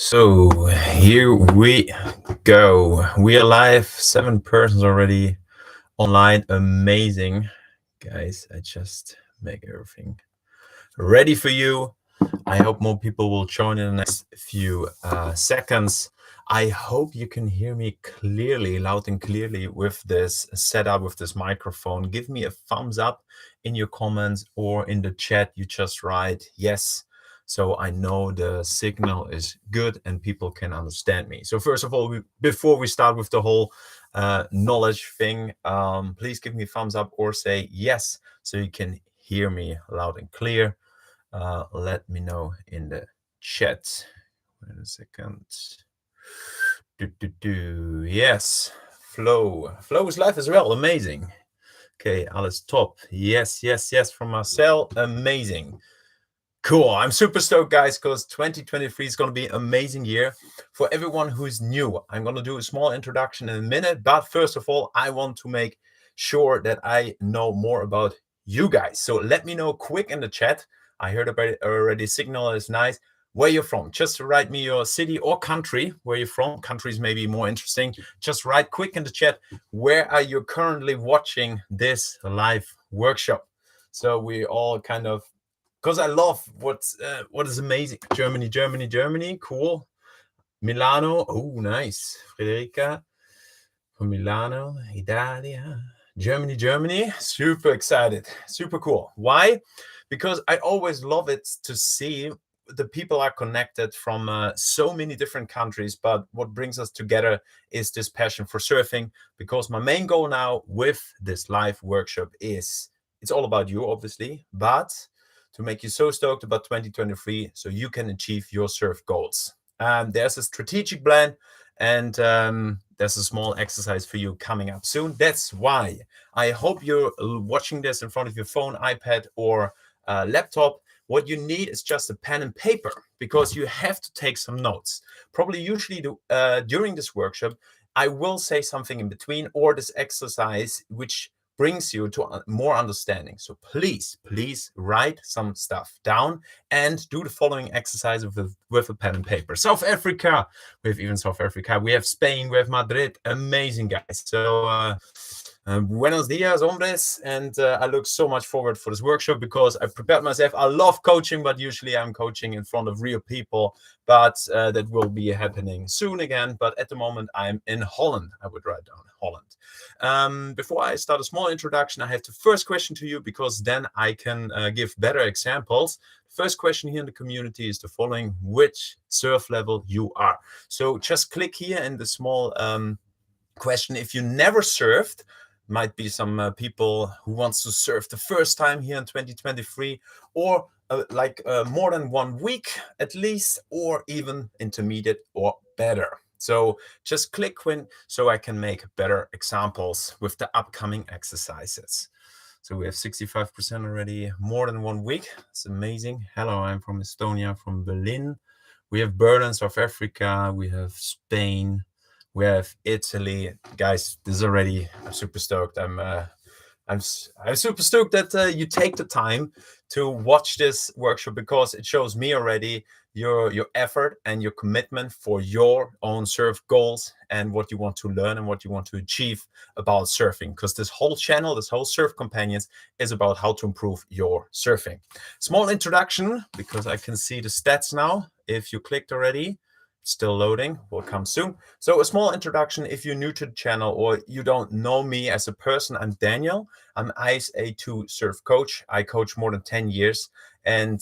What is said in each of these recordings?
So here we go. We are live. 7 persons already online. Amazing. Guys, I just make everything ready for you. I hope more people will join in the next few seconds. I hope you can hear me clearly, loud and clearly with this setup, with this microphone. Give me a thumbs up in your comments or in the chat. You just write yes. So I know the signal is good and people can understand me. So first of all, before we start with the whole knowledge thing, please give me a thumbs up or say yes so you can hear me loud and clear. Let me know in the chat. Wait a second. Yes, Flow is live as well. Amazing. Okay, alles top. Yes, yes, yes from Marcel. Amazing. Cool. I'm super stoked, guys, because 2023 is going to be an amazing year for everyone who's new. I'm going to do a small introduction in a minute, but first of all, I want to make sure that I know more about you guys. So let me know quick in the chat. I heard about it already. Signal is nice. Where you're from. Just write me your city or country where you're from. Countries may be more interesting. Just write quick in the chat. Where are you currently watching this live workshop? So we all kind of, because I love what is amazing. Germany. Cool. Milano. Oh, nice. Frederica from Milano, Italia. Germany. Super excited. Super cool. Why? Because I always love it to see the people are connected from so many different countries, but what brings us together is this passion for surfing. Because my main goal now with this live workshop is, it's all about you, obviously, but to make you so stoked about 2023 so you can achieve your surf goals. There's a strategic plan, and there's a small exercise for you coming up soon. That's why I hope you're watching this in front of your phone, iPad, or laptop. What you need is just a pen and paper, because you have to take some notes. Probably usually during this workshop, I will say something in between, or this exercise, which brings you to more understanding. So please write some stuff down and do the following exercise with a pen and paper. South Africa, we have even South Africa. We have Spain, we have Madrid. Amazing, guys. So buenos dias, hombres. And I look so much forward for this workshop because I prepared myself. I love coaching, but usually I'm coaching in front of real people. But that will be happening soon again. But at the moment, I'm in Holland. I would write down Holland. Before I start a small introduction, I have the first question to you, because then I can give better examples. First question here in the community is the following: which surf level you are? So just click here in the small question if you never surfed. Might be some people who wants to surf the first time here in 2023, or more than 1 week at least, or even intermediate or better. So just click so I can make better examples with the upcoming exercises. So we have 65% already, more than 1 week. It's amazing. Hello, I'm from Estonia, from Berlin. We have Berlin, South Africa. We have Spain. We have Italy. Guys, this is already, I'm super stoked. I'm super stoked that you take the time to watch this workshop, because it shows me already your effort and your commitment for your own surf goals and what you want to learn and what you want to achieve about surfing. Because this whole channel, this whole Surf Companions, is about how to improve your surfing. Small introduction, because I can see the stats now. If you clicked already, still loading, will come soon. So a small introduction if you're new to the channel or you don't know me as a person. I'm Daniel. I'm ICE A2 surf coach. I coach more than 10 years. And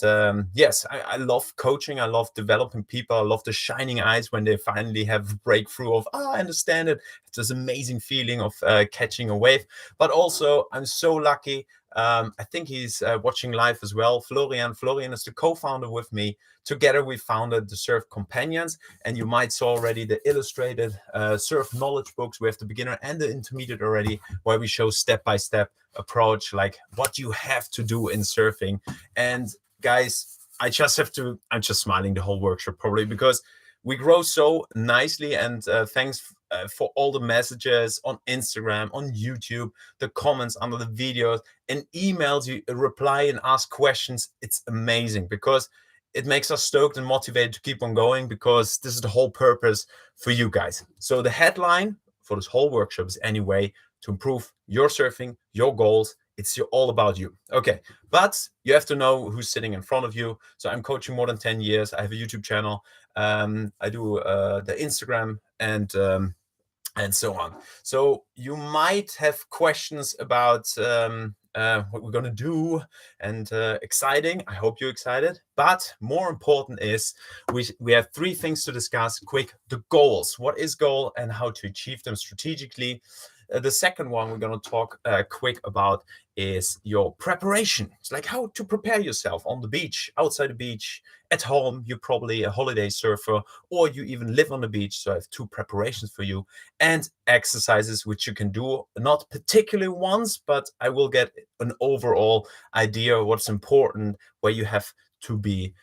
yes, I love coaching. I love developing people. I love the shining eyes when they finally have a breakthrough of, I understand it. It's this amazing feeling of catching a wave. But also, I'm so lucky. I think he's watching live as well. Florian is the co-founder with me. Together, we founded the Surf Companions, and you might saw already the illustrated surf knowledge books. We have the beginner and the intermediate already, where we show step-by-step approach, like what you have to do in surfing. And guys, I'm just smiling the whole workshop probably, because we grow so nicely. And thanks for all the messages on Instagram, on YouTube, the comments under the videos, and emails. You reply and ask questions. It's amazing, because it makes us stoked and motivated to keep on going, because this is the whole purpose for you guys. So the headline for this whole workshop is anyway to improve your surfing, your goals. It's all about you. Okay, but you have to know who's sitting in front of you. So I'm coaching more than 10 years. I have a YouTube channel. I do the Instagram and so on. So you might have questions about what we're going to do, and exciting. I hope you're excited. But more important is we have three things to discuss quick. The goals. What is goal and how to achieve them strategically? The second one we're going to talk quick about is your preparation. It's like how to prepare yourself on the beach, outside the beach, at home. You're probably a holiday surfer, or you even live on the beach. So I have two preparations for you, and exercises which you can do, not particularly once, but I will get an overall idea of what's important, where you have to be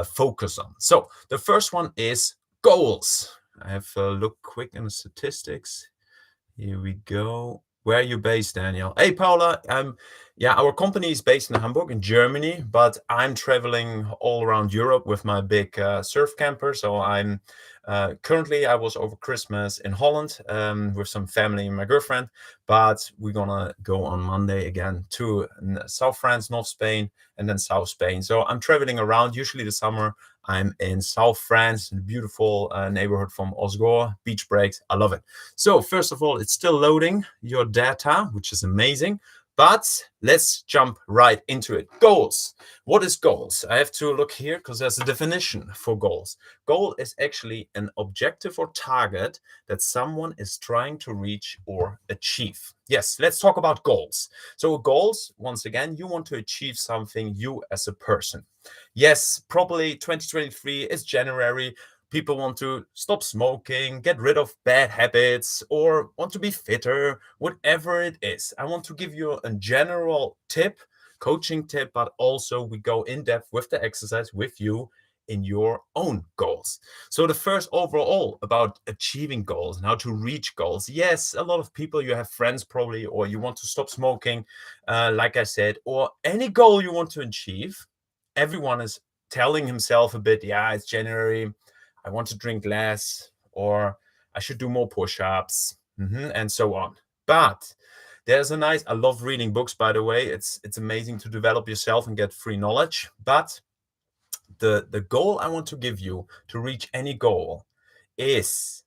focused on. So the first one is goals. I have a look quick in the statistics. Here we go. Where are you based, Daniel? Hey, Paula. Yeah, our company is based in Hamburg, in Germany, but I'm traveling all around Europe with my big surf camper. So I'm currently, I was over Christmas in Holland with some family and my girlfriend, but we're gonna go on Monday again to South France, North Spain, and then South Spain. So I'm traveling around. Usually the summer, I'm in South France, in a beautiful neighborhood from Osgore, beach breaks. I love it. So first of all, it's still loading your data, which is amazing. But let's jump right into it. Goals. What is goals? I have to look here because there's a definition for goals. Goal is actually an objective or target that someone is trying to reach or achieve. Yes, let's talk about goals. So goals, once again, you want to achieve something, you as a person. Yes, probably 2023 is January. People want to stop smoking, get rid of bad habits, or want to be fitter, whatever it is. I want to give you a general tip, coaching tip, but also we go in depth with the exercise with you in your own goals. So the first overall about achieving goals and how to reach goals. Yes, a lot of people, you have friends probably, or you want to stop smoking, like I said, or any goal you want to achieve. Everyone is telling himself a bit, yeah, it's January, I want to drink less, or I should do more push-ups, and so on. But there's a nice, I love reading books, by the way. It's amazing to develop yourself and get free knowledge. But the goal I want to give you to reach any goal is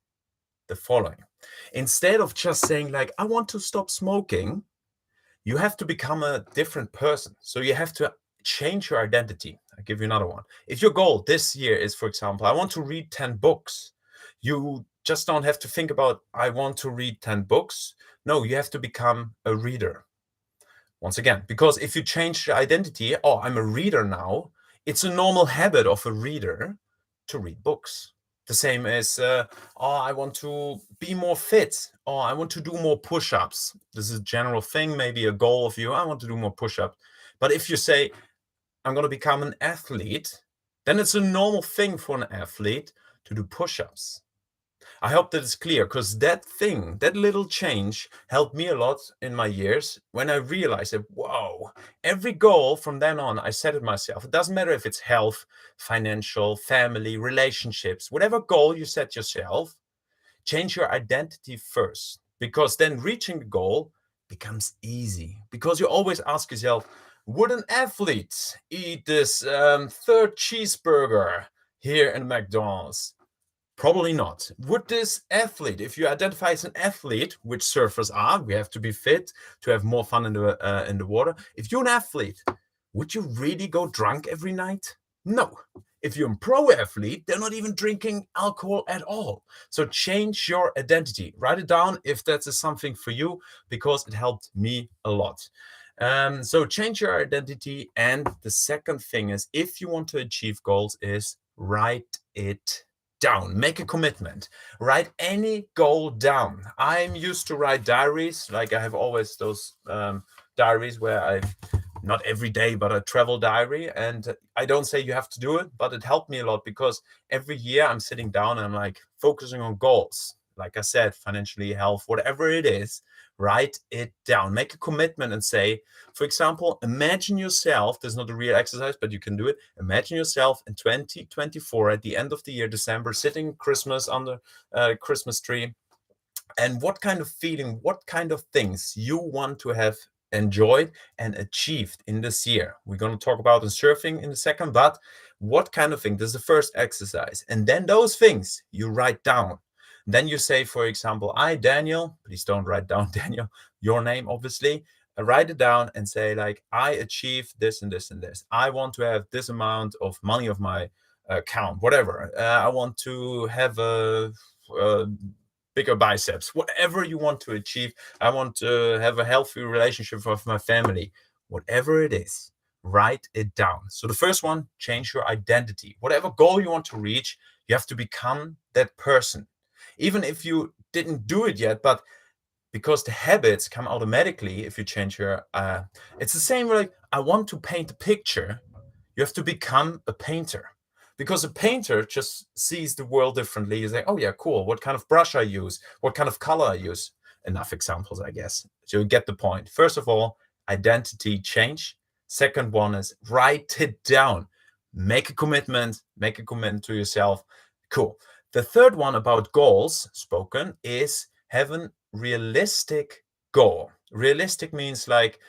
the following. Instead of just saying like, I want to stop smoking, you have to become a different person. So you have to change your identity. I'll give you another one. If your goal this year is, for example, I want to read 10 books, you just don't have to think about, I want to read 10 books. No, you have to become a reader. Once again, because if you change your identity, oh, I'm a reader now, it's a normal habit of a reader to read books. The same as, oh, I want to be more fit. Oh, I want to do more push-ups. This is a general thing, maybe a goal of you. I want to do more push-ups. But if you say, I'm going to become an athlete, then it's a normal thing for an athlete to do push-ups. I hope that is clear, because that thing, that little change helped me a lot in my years when I realized that, whoa, every goal from then on, I set it myself. It doesn't matter if it's health, financial, family, relationships, whatever goal you set yourself, change your identity first, because then reaching the goal becomes easy, because you always ask yourself, would an athlete eat this third cheeseburger here in McDonald's? Probably not. Would this athlete, if you identify as an athlete, which surfers are, we have to be fit to have more fun in the water. If you're an athlete, would you really go drunk every night? No. If you're a pro athlete, they're not even drinking alcohol at all. So change your identity. Write it down if that is something for you, because it helped me a lot. So change your identity. And the second thing is, if you want to achieve goals, is write it down. Make a commitment. Write any goal down. I'm used to write diaries. Like I have always those diaries where I, not every day, but a travel diary. And I don't say you have to do it, but it helped me a lot, because every year I'm sitting down and I'm like focusing on goals. Like I said, financially, health, whatever it is, Write it down. Make a commitment and say, for example, imagine yourself, there's not a real exercise, but you can do it. Imagine yourself in 2024 at the end of the year, December, sitting Christmas under a Christmas tree. And what kind of feeling, what kind of things you want to have enjoyed and achieved in this year. We're going to talk about in surfing in a second, but what kind of thing? This is the first exercise. And then those things you write down. Then you say, for example, I, Daniel, please don't write down Daniel, your name, obviously. Write it down and say, like, I achieved this and this and this. I want to have this amount of money of my account, whatever. I want to have a bigger biceps, whatever you want to achieve. I want to have a healthy relationship with my family, whatever it is, write it down. So the first one, change your identity. Whatever goal you want to reach, you have to become that person. Even if you didn't do it yet, but because the habits come automatically if you change your, it's the same like, I want to paint a picture. You have to become a painter. Because a painter just sees the world differently. He's like, oh yeah, cool. What kind of brush I use? What kind of color I use? Enough examples, I guess. So you get the point. First of all, identity change. Second one is write it down. Make a commitment to yourself. Cool. The third one about goals spoken is have a realistic goal. Realistic means like,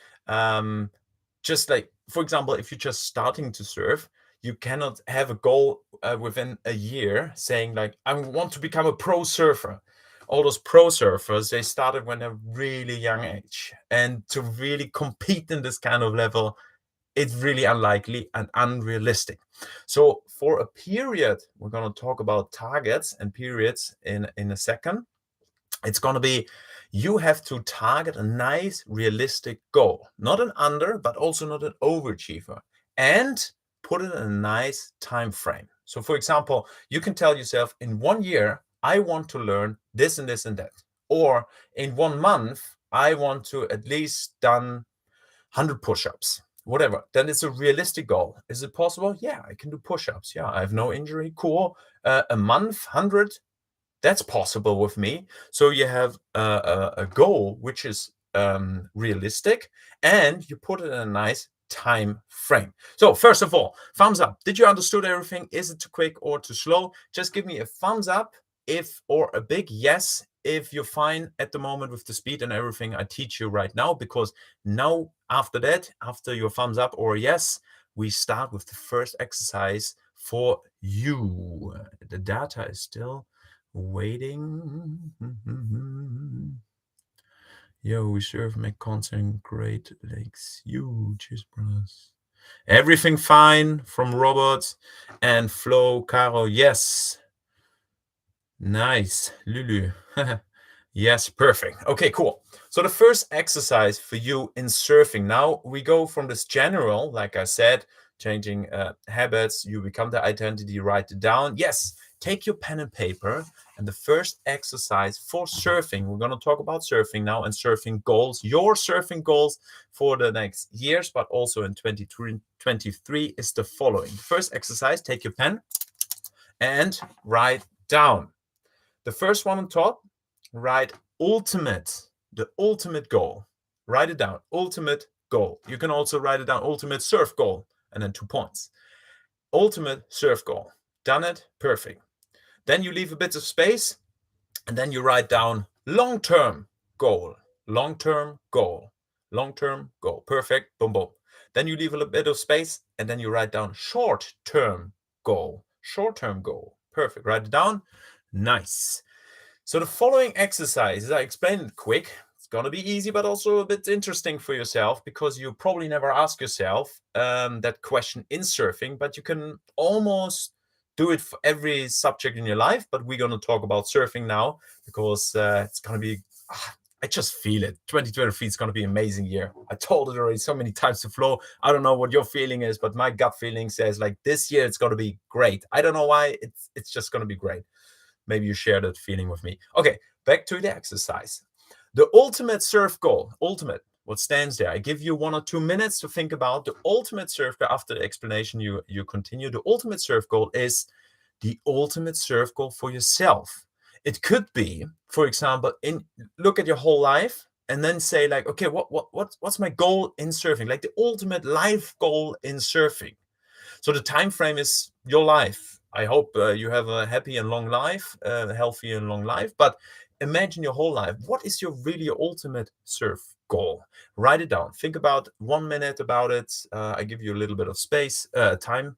just like, for example, if you're just starting to surf, you cannot have a goal within a year saying like, I want to become a pro surfer. All those pro surfers, they started when they're really young age. And to really compete in this kind of level, it's really unlikely and unrealistic. So for a period, we're going to talk about targets and periods in a second. It's going to be, you have to target a nice, realistic goal. Not an under, but also not an overachiever. And put it in a nice time frame. So for example, you can tell yourself in 1 year, I want to learn this and this and that. Or in 1 month, I want to at least done 100 push-ups, whatever. Then it's a realistic goal. Is it possible? Yeah, I can do push-ups. Yeah, I have no injury. Cool. A month, 100. That's possible with me. So you have a goal which is realistic, and you put it in a nice time frame. So first of all, thumbs up. Did you understood everything? Is it too quick or too slow? Just give me a thumbs up if, or a big yes if you're fine at the moment with the speed and everything I teach you right now, because now after that, after your thumbs up or yes, we start with the first exercise for you. The data is still waiting. Yo, we surf, make content, Great Lakes. You, cheers, brothers. Everything fine from Robert and Flo, Caro. Yes. Nice. Lulu. Yes, perfect. Okay, cool. So the first exercise for you in surfing. Now we go from this general, like I said, changing habits. You become the identity, write it down. Yes, take your pen and paper. And the first exercise for surfing, we're going to talk about surfing now and surfing goals, your surfing goals for the next years, but also in 2023 is the following. The first exercise, take your pen and write down. The first one on top, write ultimate, the ultimate goal. Write it down, ultimate goal. You can also write it down, ultimate surf goal, and then 2 points. Ultimate surf goal. Done it, perfect. Then you leave a bit of space, and then you write down long-term goal, long-term goal, long-term goal. Perfect, boom, boom. Then you leave a little bit of space, and then you write down short-term goal, short-term goal. Perfect, write it down. Nice. So the following exercises, I explained it quick. It's going to be easy, but also a bit interesting for yourself, because you probably never ask yourself that question in surfing, but you can almost do it for every subject in your life. But we're going to talk about surfing now, because it's going to be, I just feel it. 2023 is going to be an amazing year. I told it already so many times to Flo. I don't know what your feeling is, but my gut feeling says like this year it's going to be great. I don't know why. It's just going to be great. Maybe you share that feeling with me. Okay, back to the exercise. The ultimate surf goal, ultimate, what stands there? I give you 1 or 2 minutes to think about the ultimate surf goal. After the explanation, you continue. The ultimate surf goal is the ultimate surf goal for yourself. It could be, for example, look at your whole life. and then say like, okay, what's my goal in surfing? Like the ultimate life goal in surfing. So the time frame is your life. I hope you have a happy and long life, healthy and long life. But imagine your whole life. What is your really ultimate surf goal? Write it down. Think about 1 minute about it. I give you a little bit of space, time.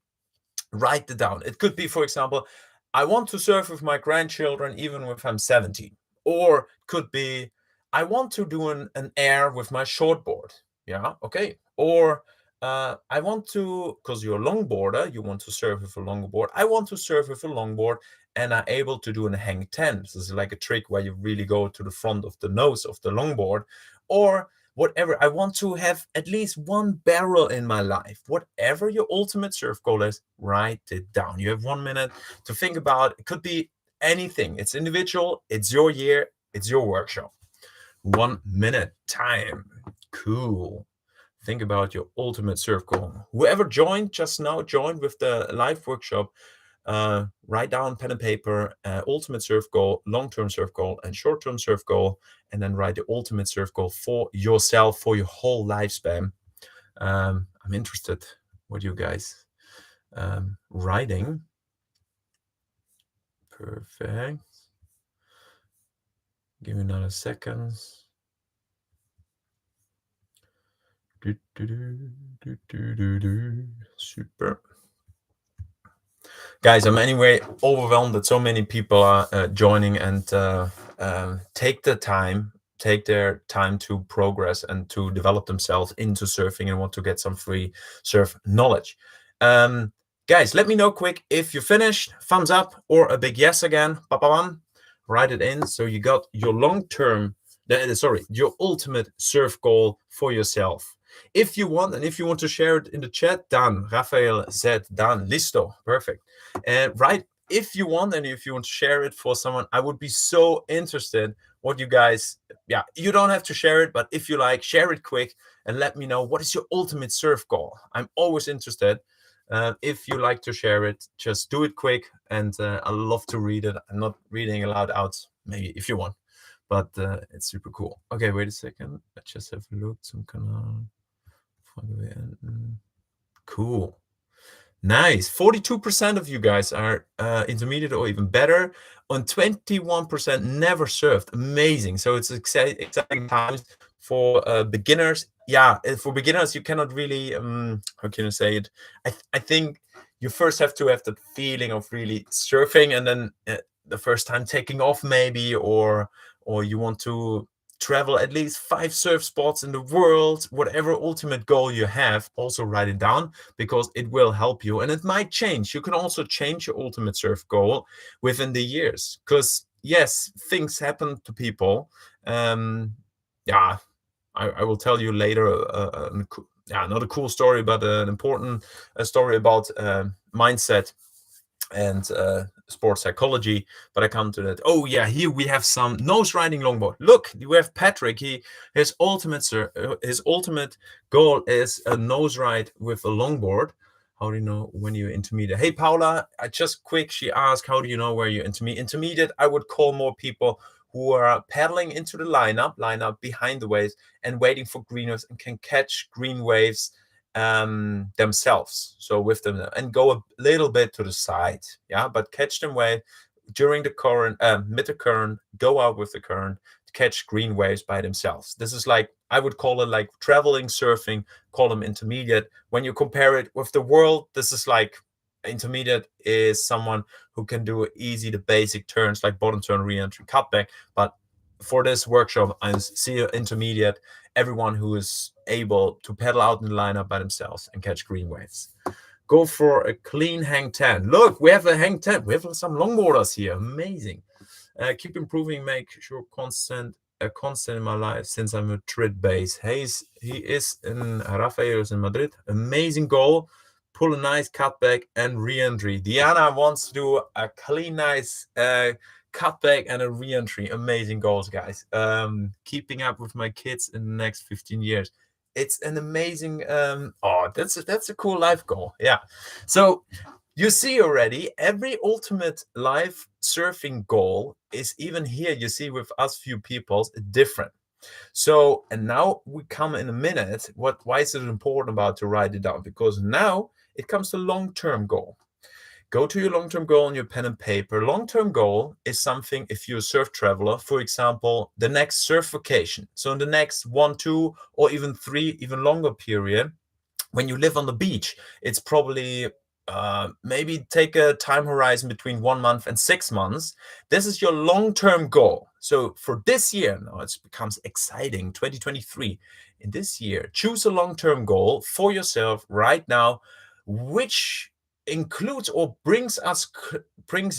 Write it down. It could be, for example, I want to surf with my grandchildren even if I'm 70. Or it could be, I want to do an air with my shortboard. Yeah, okay. Or I want to, because you're a longboarder, you want to surf with a longboard. I want to surf with a longboard and are able to do an hang 10. This is like a trick where you really go to the front of the nose of the longboard. Or whatever, I want to have at least one barrel in my life. Whatever your ultimate surf goal is, write it down. You have 1 minute to think about. It could be anything. It's individual. It's your year. It's your workshop. 1 minute time. Cool. Think about your ultimate surf goal. Whoever joined just now, joined with the live workshop, write down pen and paper, ultimate surf goal, long-term surf goal, and short-term surf goal, and then write the ultimate surf goal for yourself for your whole lifespan. I'm interested what you guys writing. Perfect. Give me another second. Super. Guys, I'm anyway overwhelmed that so many people are joining and take their time to progress and to develop themselves into surfing and want to get some free surf knowledge. Guys, let me know quick if you finished, thumbs up or a big yes again. Ba-ba-bam. Write it in so you got your your ultimate surf goal for yourself. If you want, and if you want to share it in the chat, done. Rafael said done. Listo. Perfect. And right, if you want, and if you want to share it for someone, I would be so interested what you guys, you don't have to share it, but if you like, share it quick and let me know what is your ultimate surf goal. I'm always interested. If you like to share it, just do it quick, and I love to read it. I'm not reading aloud out, maybe if you want, but it's super cool. Okay, wait a second. I just have a look. Some canal. Cool. Nice. 42% of you guys are intermediate or even better, and 21% never surfed. Amazing. So it's exciting times for beginners. Yeah, for beginners, you cannot really, how can you say it? I think you first have to have the feeling of really surfing, and then the first time taking off maybe, or you want to travel at least 5 surf spots in the world. Whatever ultimate goal you have, also write it down, because it will help you, and it might change. You can also change your ultimate surf goal within the years, because yes, things happen to people. I will tell you later not a cool story, but an important story about mindset and sports psychology, but I come to that. Oh yeah, here we have some nose riding longboard. Look, we have Patrick. His ultimate goal is a nose ride with a longboard. How do you know when you're intermediate? Hey Paula, she asked, how do you know where you're intermediate? Intermediate, I would call more people who are paddling into the lineup behind the waves and waiting for green waves and can catch green waves themselves, so with them, and go a little bit to the side, but catch them wave during the current, mid the current, go out with the current to catch green waves by themselves. This is like, I would call it like traveling surfing, call them intermediate. When you compare it with the world, this is like, intermediate is someone who can do easy the basic turns like bottom turn, re-entry, cutback. But for this workshop, I see intermediate everyone who is able to pedal out in the lineup by themselves and catch green waves. Go for a clean hang 10. Look, we have a hang 10. We have some longboarders here. Amazing. Keep improving. Make sure constant in my life since I'm a Madrid base. He is in Rafael is in Madrid. Amazing goal. Pull a nice cutback and re-entry. Diana wants to do a clean, nice cutback and a re-entry. Amazing goals, guys. Keeping up with my kids in the next 15 years. It's an amazing, that's a cool life goal. Yeah. So you see already, every ultimate life surfing goal is, even here, you see with us few people, different. So, and now we come in a minute. Why is it important about to write it down? Because now it comes to long-term goal. Go to your long-term goal on your pen and paper. Long-term goal is something, if you're a surf traveler, for example, the next surf vacation. So in the next 1, 2, or even 3, even longer period, when you live on the beach, it's probably maybe take a time horizon between 1 month and 6 months. This is your long-term goal. So for this year, now it becomes exciting, 2023. In this year, choose a long-term goal for yourself right now, which includes or brings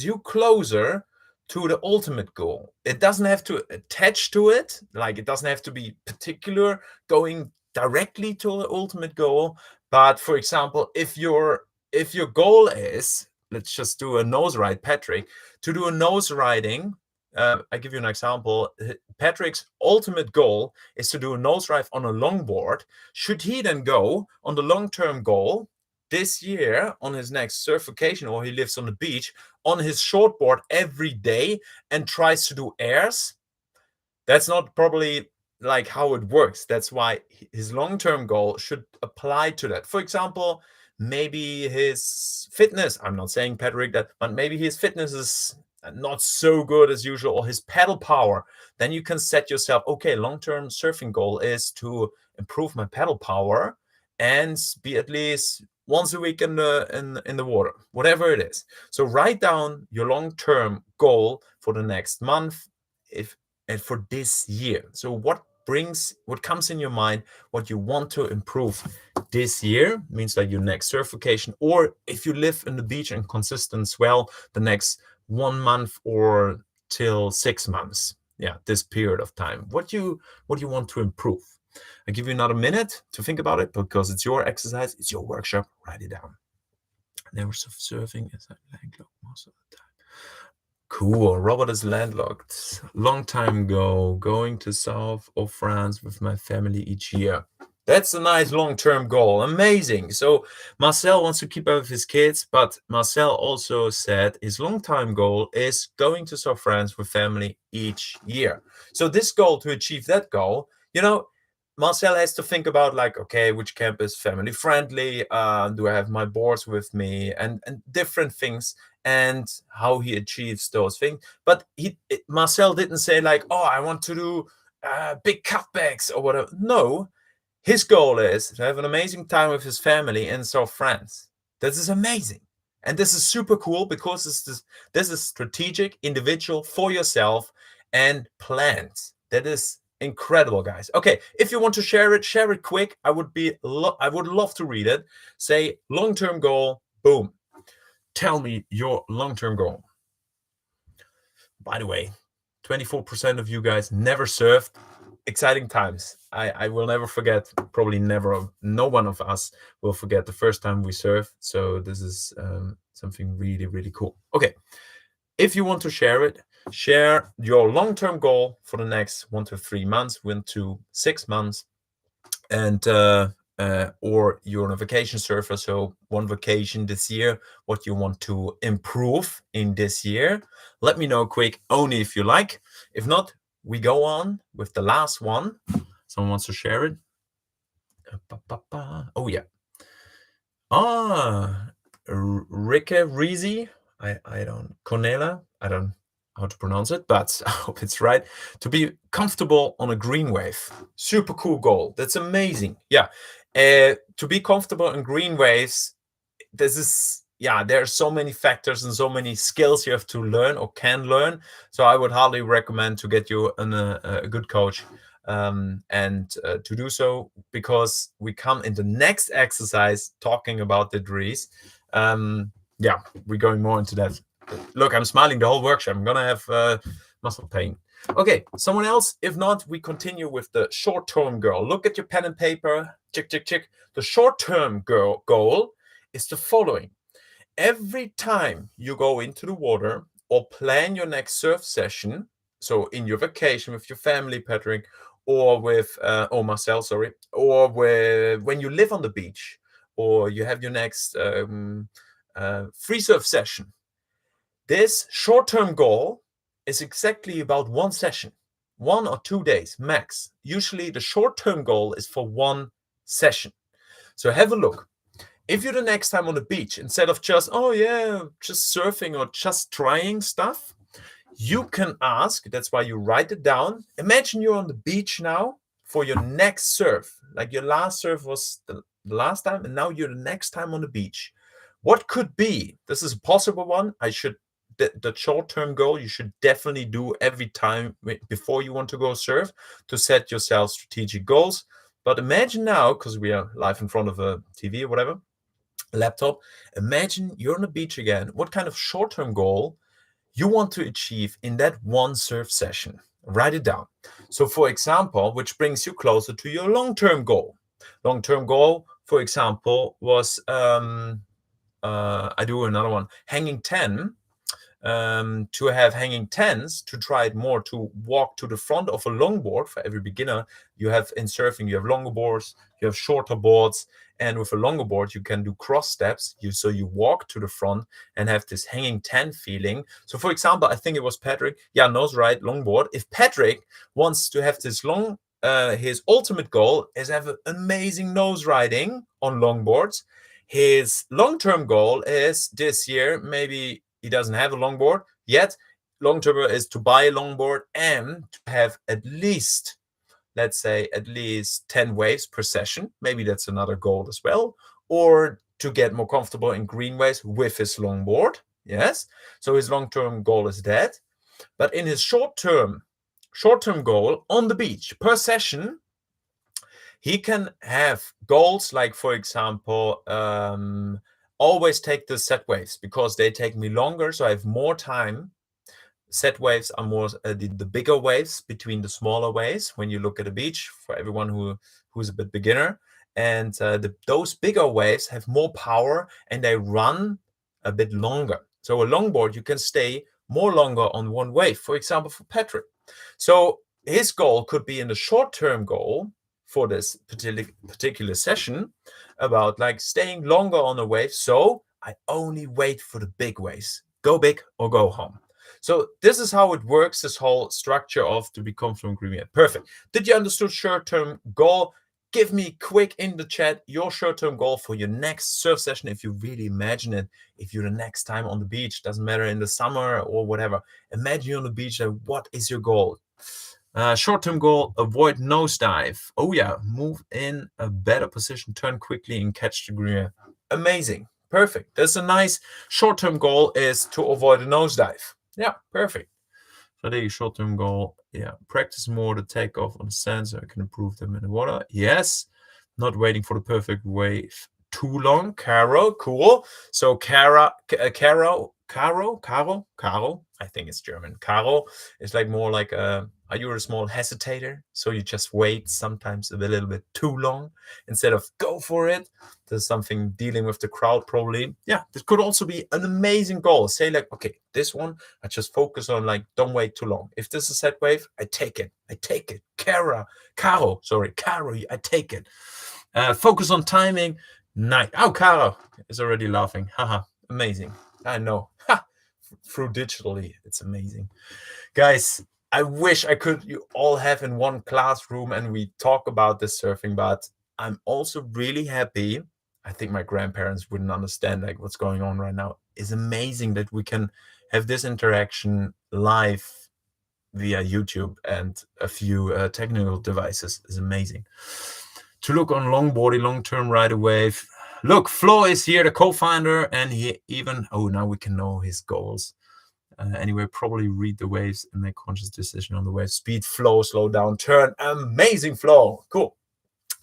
you closer to the ultimate goal. It doesn't have to attach to it, like it doesn't have to be particular going directly to the ultimate goal. But for example, if your goal is, let's just do a nose ride, Patrick, to do a nose riding, I give you an example. Patrick's ultimate goal is to do a nose ride on a longboard. Should he then go on the long-term goal this year on his next surf vacation, or he lives on the beach on his shortboard every day and tries to do airs? That's not probably like how it works. That's why his long-term goal should apply to that. For example, maybe his fitness, I'm not saying Patrick that, but maybe his fitness is not so good as usual, or his pedal power. Then you can set yourself, okay, long-term surfing goal is to improve my pedal power and be at least once a week in the water, whatever it is. So write down your long-term goal for the next month, and for this year. So what comes in your mind, what you want to improve this year, means like your next surf vacation, or if you live in the beach and consistent swell, the next 1 month or till 6 months. Yeah, this period of time. What you want to improve. I give you another minute to think about it, because it's your exercise, it's your workshop. Write it down. Never surfing as I landlocked most of the time. Cool. Robert is landlocked. Long time ago, going to south of France with my family each year. That's a nice long-term goal. Amazing. So Marcel wants to keep up with his kids, but Marcel also said his long-time goal is going to South France with family each year. So this goal, to achieve that goal, Marcel has to think about, like, okay, which camp is family friendly? Do I have my boards with me? And different things, and how he achieves those things. But Marcel didn't say like, oh, I want to do big cutbacks or whatever. No, his goal is to have an amazing time with his family in South France. This is amazing. And this is super cool, because this is strategic, individual, for yourself, and planned. That is incredible, guys. Okay, if you want to share it quick. I would love to read it. Say long-term goal, boom. Tell me your long-term goal. By the way, 24% of you guys never surfed. Exciting times. I will never forget, probably never, no one of us will forget the first time we surfed. So this is something really, really cool. Okay, if you want to share it, share your long-term goal for the next 1 to 3 months, 1 to 6 months, and or you're on a vacation surfer, so one vacation this year, what you want to improve in this year. Let me know quick, only if you like. If not, we go on with the last one. Someone wants to share it? Oh, yeah. Rike Reezy. I don't, Cornela, I don't know how to pronounce it, but I hope it's right. To be comfortable on a green wave. Super cool goal. That's amazing. Yeah. To be comfortable in green waves, there are so many factors and so many skills you have to learn or can learn. So I would highly recommend to get you a good coach and to do so, because we come in the next exercise talking about the degrees. We're going more into that. Look, I'm smiling the whole workshop. I'm gonna have muscle pain. Okay, someone else? If not, we continue with the short-term goal. Look at your pen and paper. Check, check, check. The short-term goal is the following. Every time you go into the water or plan your next surf session, so in your vacation with your family, Patrick, or with Marcel, sorry, or when you live on the beach, or you have your next free surf session, this short-term goal is exactly about one session. 1 or 2 days max. Usually the short-term goal is for one session. So have a look. If you're the next time on the beach, instead of just, oh yeah, just surfing or just trying stuff, you can ask, that's why you write it down. Imagine you're on the beach now for your next surf. Like your last surf was the last time, and now you're the next time on the beach. What could be? This is a possible one. The short-term goal you should definitely do every time before you want to go surf, to set yourself strategic goals. But imagine now, because we are live in front of a TV or whatever, laptop, imagine you're on the beach again. What kind of short-term goal you want to achieve in that one surf session? Write it down. So for example, which brings you closer to your long-term goal. Long-term goal, for example, was I do another one, hanging 10. To have hanging 10s, to try it more, to walk to the front of a longboard. For every beginner, you have in surfing, you have longer boards, you have shorter boards, and with a longer board you can do cross steps. So you walk to the front and have this hanging 10 feeling. So for example, I think it was Patrick, nose ride longboard. If Patrick wants to have this long, his ultimate goal is have an amazing nose riding on longboards. His long-term goal is this year, maybe he doesn't have a longboard yet. Long-term is to buy a longboard and to have at least, let's say, at least 10 waves per session. Maybe that's another goal as well. Or to get more comfortable in green waves with his longboard. Yes. So his long-term goal is that. But in his short-term goal on the beach per session, he can have goals like, for example, always take the set waves because they take me longer, so I have more time. Set waves are more the bigger waves between the smaller waves when you look at the beach, for everyone who's a bit beginner. And those bigger waves have more power and they run a bit longer. So a longboard, you can stay more longer on one wave, for example, for Patrick. So his goal could be in the short-term goal for this particular session about like staying longer on a wave. So I only wait for the big waves. Go big or go home. So this is how it works, this whole structure of to become fluent green. Perfect. Did you understand short-term goal? Give me quick in the chat your short-term goal for your next surf session, if you really imagine it. If you're the next time on the beach, doesn't matter in the summer or whatever. Imagine you're on the beach, what is your goal? Short-term goal, avoid nosedive. Oh yeah, move in a better position, turn quickly and catch the green. Amazing, perfect. That's a nice short-term goal, is to avoid a nosedive. Yeah, perfect. So there, short-term goal. Yeah, practice more the takeoff on the sand so I can improve them in the water. Yes, not waiting for the perfect wave too long. Caro, cool. So Caro, I think it's German. Caro is like more like are you a small hesitator? So you just wait sometimes a little bit too long instead of go for it. There's something dealing with the crowd probably. Yeah, this could also be an amazing goal. Say like, okay, this one, I just focus on like, don't wait too long. If this is a set wave, I take it. Caro, I take it. Focus on timing. Nice. Oh, Caro is already laughing. Haha, amazing. I know. Through digitally, it's amazing. Guys, I wish I could you all have in one classroom and we talk about this surfing, but I'm also really happy. I think my grandparents wouldn't understand like what's going on right now. It's amazing that we can have this interaction live via YouTube and a few technical devices. Is amazing. To look on longboarding, long-term right away. Look, Flo is here, the co-founder, and he even, now we can know his goals. Anyway, probably read the waves and make conscious decision on the wave. Speed, flow, slow down, turn. Amazing flow. Cool.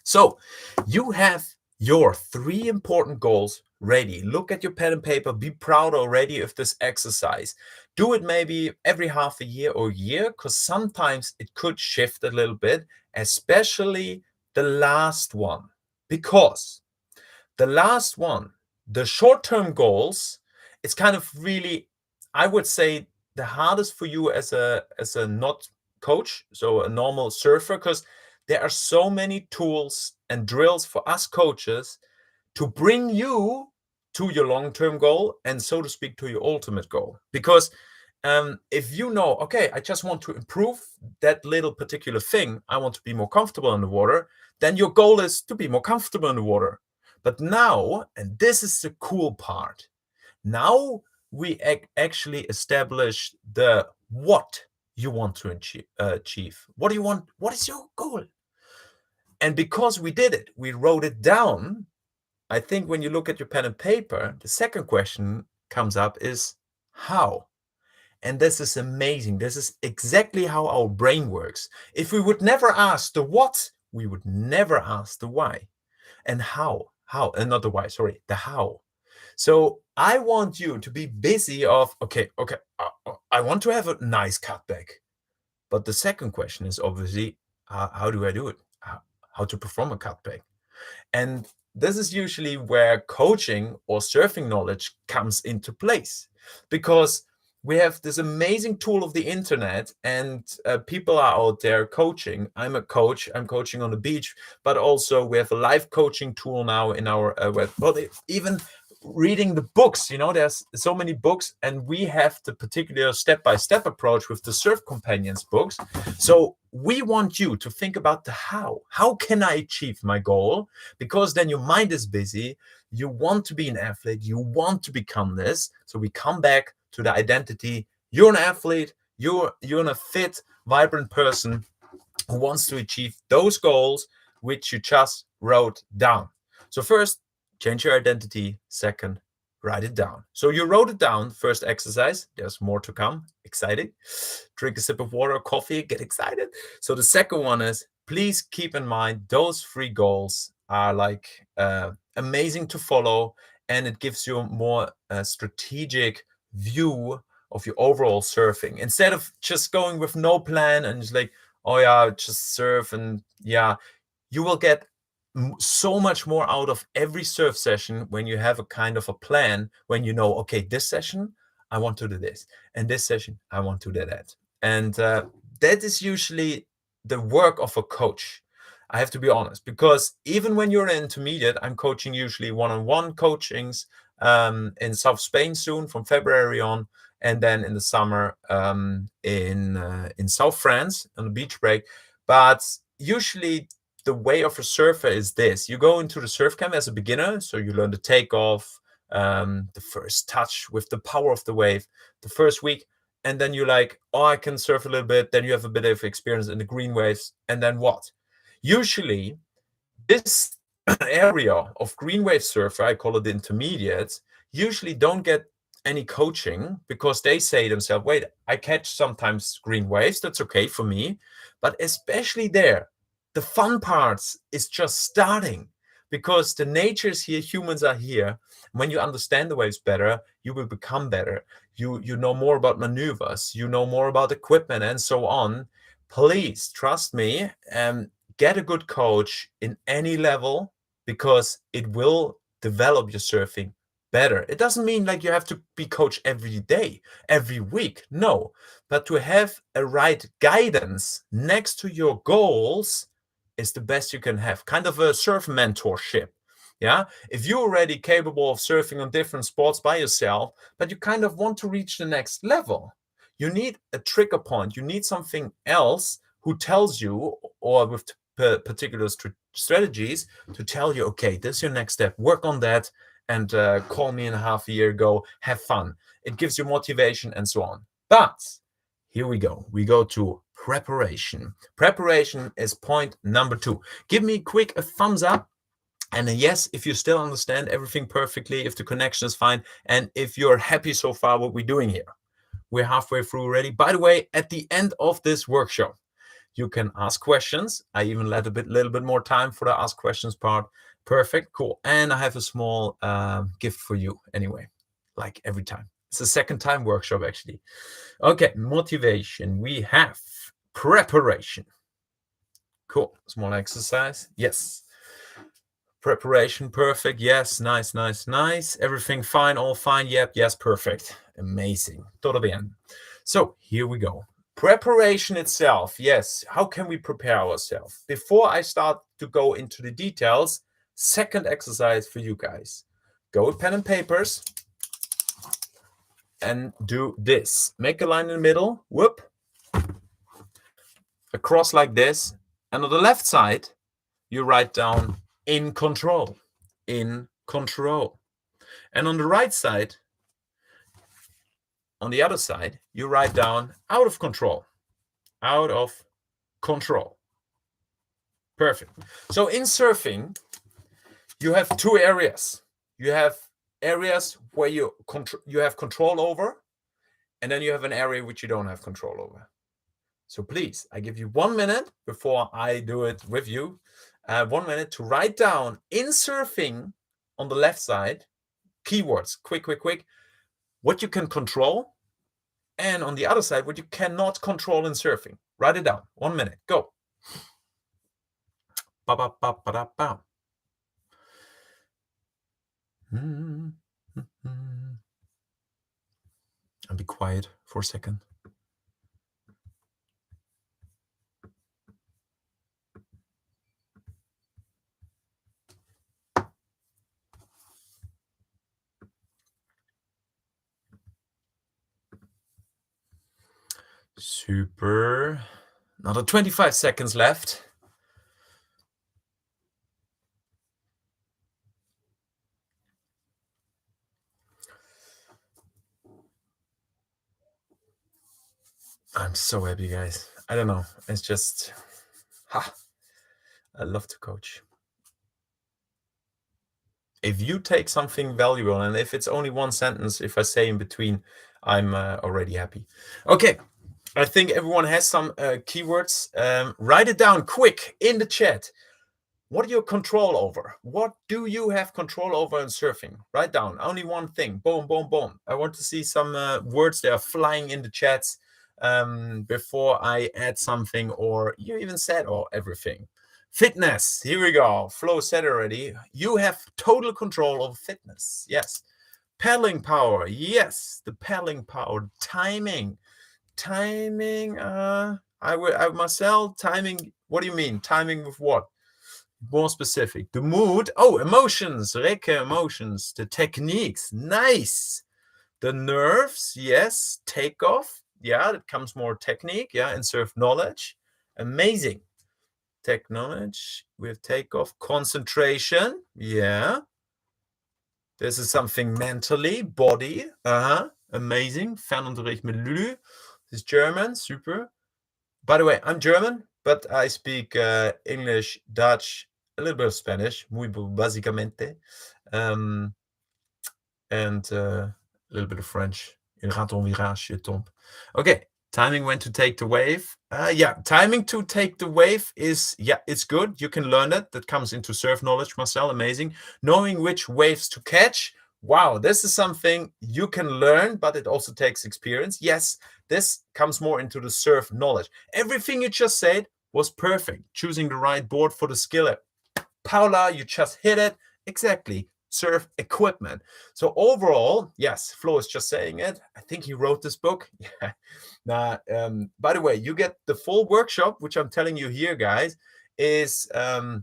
So you have your 3 important goals ready. Look at your pen and paper. Be proud already of this exercise. Do it maybe every half a year or year, because sometimes it could shift a little bit, especially the last one. Because the last one, the short-term goals, it's kind of really, I would say, the hardest for you as a not coach, so a normal surfer, because there are so many tools and drills for us coaches to bring you to your long-term goal and, so to speak, to your ultimate goal. Because If you know, okay, I just want to improve that little particular thing, I want to be more comfortable in the water, then your goal is to be more comfortable in the water. But now, and this is the cool part, now we actually establish the what you want to achieve. What do you want? What is your goal? And because we did it, we wrote it down. I think when you look at your pen and paper, the second question comes up is how? And this is amazing. This is exactly how our brain works. If we would never ask the what, we would never ask the why. And how, and not the why, sorry, the how. So I want you to be busy of, okay, I want to have a nice cutback. But the second question is obviously, how do I do it? How to perform a cutback? And this is usually where coaching or surfing knowledge comes into place, because we have this amazing tool of the internet, and people are out there coaching. I'm a coach. I'm coaching on the beach, but also we have a live coaching tool now in our web. Well, even reading the books, there's so many books, and we have the particular step-by-step approach with the Surf Companions books. So we want you to think about the how. How can I achieve my goal? Because then your mind is busy. You want to be an athlete. You want to become this. So we come back to the identity. You're an athlete. You're a fit, vibrant person who wants to achieve those goals which you just wrote down. So first, change your identity. Second, write it down. So you wrote it down. First exercise. There's more to come. Exciting. Drink a sip of water, coffee, get excited. So the second one is, please keep in mind those 3 goals are like amazing to follow, and it gives you a more strategic view of your overall surfing, instead of just going with no plan and just like, oh yeah, just surf. And yeah, you will get so much more out of every surf session when you have a kind of a plan, when you know, okay, this session I want to do this, and this session I want to do that. And that is usually the work of a coach. I have to be honest, because even when you're an intermediate, I'm coaching usually one-on-one coachings in South Spain soon from February on, and then in the summer in South France on the beach break. But usually the way of a surfer is this: you go into the surf camp as a beginner, so you learn the takeoff, the first touch with the power of the wave, the first week, and then you're like, oh, I can surf a little bit. Then you have a bit of experience in the green waves, and then what? Usually, this area of green wave surfer, I call it the intermediates, usually don't get any coaching, because they say themselves, wait, I catch sometimes green waves, that's okay for me. But especially there, the fun parts is just starting, because the nature is here, humans are here. When you understand the waves better, you will become better. You know more about maneuvers, you know more about equipment, and so on. Please trust me, get a good coach in any level, because it will develop your surfing better. It doesn't mean like you have to be coached every day, every week. No, but to have a right guidance next to your goals is the best you can have. Kind of a surf mentorship. Yeah. If you're already capable of surfing on different spots by yourself, but you kind of want to reach the next level, you need a trigger point. You need something else who tells you, or with particular strategies to tell you, okay, this is your next step. Work on that, and call me in a half a year ago. Have fun. It gives you motivation and so on. But here we go. We go to preparation. Preparation is point number 2. Give me a thumbs up. And a yes, if you still understand everything perfectly, if the connection is fine, and if you're happy so far what we're doing here. We're halfway through already. By the way, at the end of this workshop, you can ask questions. I even let little bit more time for the ask questions part. Perfect, cool. And I have a small gift for you anyway, like every time. It's the second time workshop actually. Okay, motivation. We have preparation. Cool, small exercise. Yes. Preparation, perfect. Yes, nice. Everything fine, all fine. Yep, yes, perfect. Amazing. Todo bien. So here we go. Preparation itself. Yes, how can we prepare ourselves? Before I start to go into the details, second exercise for you guys. Go with pen and papers and do this. Make a line in the middle, whoop, across like this. And on the left side, you write down in control, in control. And on the right side, on the other side, you write down out of control, out of control. Perfect. So in surfing, you have two areas. You have areas where you have control over, and then you have an area which you don't have control over. So please, I give you 1 minute before I do it with you. 1 minute to write down in surfing on the left side, keywords, quick, what you can control, and on the other side, what you cannot control in surfing. Write it down. 1 minute. Go. Ba, ba, ba, ba, da, ba. I'll be quiet for a second. Super. Another 25 seconds left. I'm so happy, guys. I don't know. It's just, I love to coach. If you take something valuable, and if it's only one sentence, if I say in between, I'm already happy. Okay. I think everyone has some keywords. Write it down quick in the chat. What do you control over? What do you have control over in surfing? Write down only one thing. Boom, boom, boom. I want to see some words that are flying in the chats before I add something, or you even said everything. Fitness. Here we go. Flo said already. You have total control over fitness. Yes. Paddling power. Yes. The paddling power. Timing. Marcel, timing. What do you mean? Timing with what? More specific. The mood. Oh, emotions. Reke, emotions. The techniques. Nice. The nerves. Yes. Takeoff. Yeah, that comes more technique. Yeah, and surf knowledge. Amazing. Tech knowledge with takeoff. Concentration. Yeah. This is something mentally. Body. Amazing. Fernunterricht mit Lulu. This is German. Super. By the way, I'm German, but I speak English, Dutch, a little bit of Spanish, muy básicamente, and a little bit of French. Il raton virage, je tombe. Okay, timing when to take the wave. Timing to take the wave is, it's good. You can learn it. That comes into surf knowledge, Marcel. Amazing. Knowing which waves to catch. Wow, this is something you can learn, but it also takes experience. Yes, this comes more into the surf knowledge. Everything you just said was perfect. Choosing the right board for the skillet. Paula, you just hit it. Exactly. Surf equipment. So overall, yes, Flo is just saying it. I think he wrote this book. Yeah. By the way, you get the full workshop, which I'm telling you here, guys, is what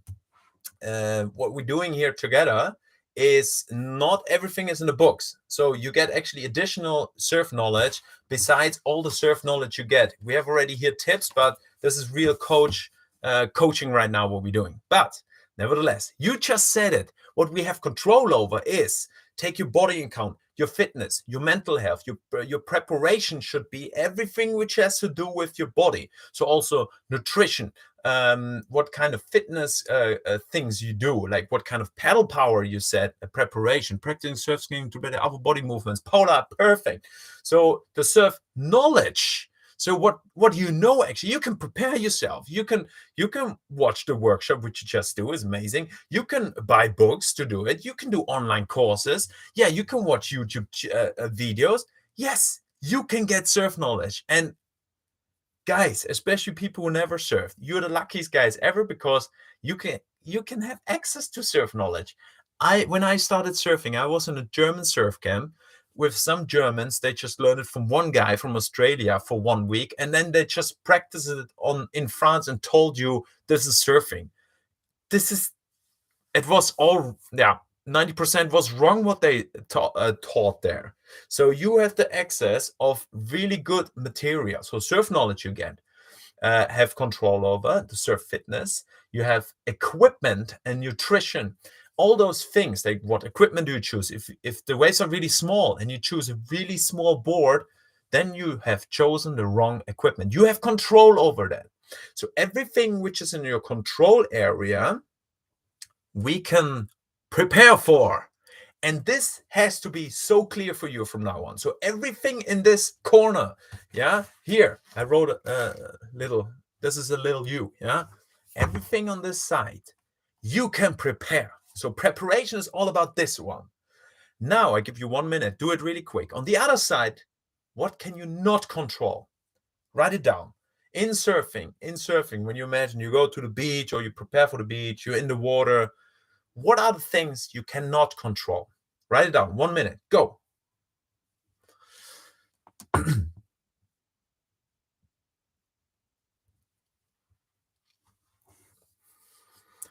we're doing here together. Is not everything is in the books. So you get actually additional surf knowledge besides all the surf knowledge you get. We have already here tips, but this is real coaching right now, what we're doing. But nevertheless, you just said it. What we have control over is take your body in count, your fitness, your mental health, your preparation should be everything which has to do with your body. So also nutrition, what kind of fitness things you do, like what kind of paddle power you set, preparation, practicing surf skiing to better upper body movements, polar, perfect. So the surf knowledge. So what you know, actually, you can prepare yourself. You can watch the workshop, which you just do, is amazing. You can buy books to do it. You can do online courses. Yeah, you can watch YouTube videos. Yes, you can get surf knowledge. And guys, especially people who never surfed, you're the luckiest guys ever, because you can have access to surf knowledge. When I started surfing, I was in a German surf camp with some Germans. They just learned it from one guy from Australia for 1 week, and then they just practiced it in France and told you this is surfing. It was all 90% was wrong what they taught there. So you have the access of really good material. So surf knowledge you get, have control over, the surf fitness. You have equipment and nutrition. All those things, like what equipment do you choose? If the waves are really small and you choose a really small board, then you have chosen the wrong equipment. You have control over that. So everything which is in your control area, we can prepare for. And this has to be so clear for you from now on. So everything in this corner, yeah, here, I wrote a little, this is a little U, yeah? Everything on this side, you can prepare. So preparation is all about this one. Now I give you 1 minute, do it really quick. On the other side, what can you not control? Write it down. In surfing, when you imagine you go to the beach or you prepare for the beach, you're in the water, what are the things you cannot control? Write it down. 1 minute. Go.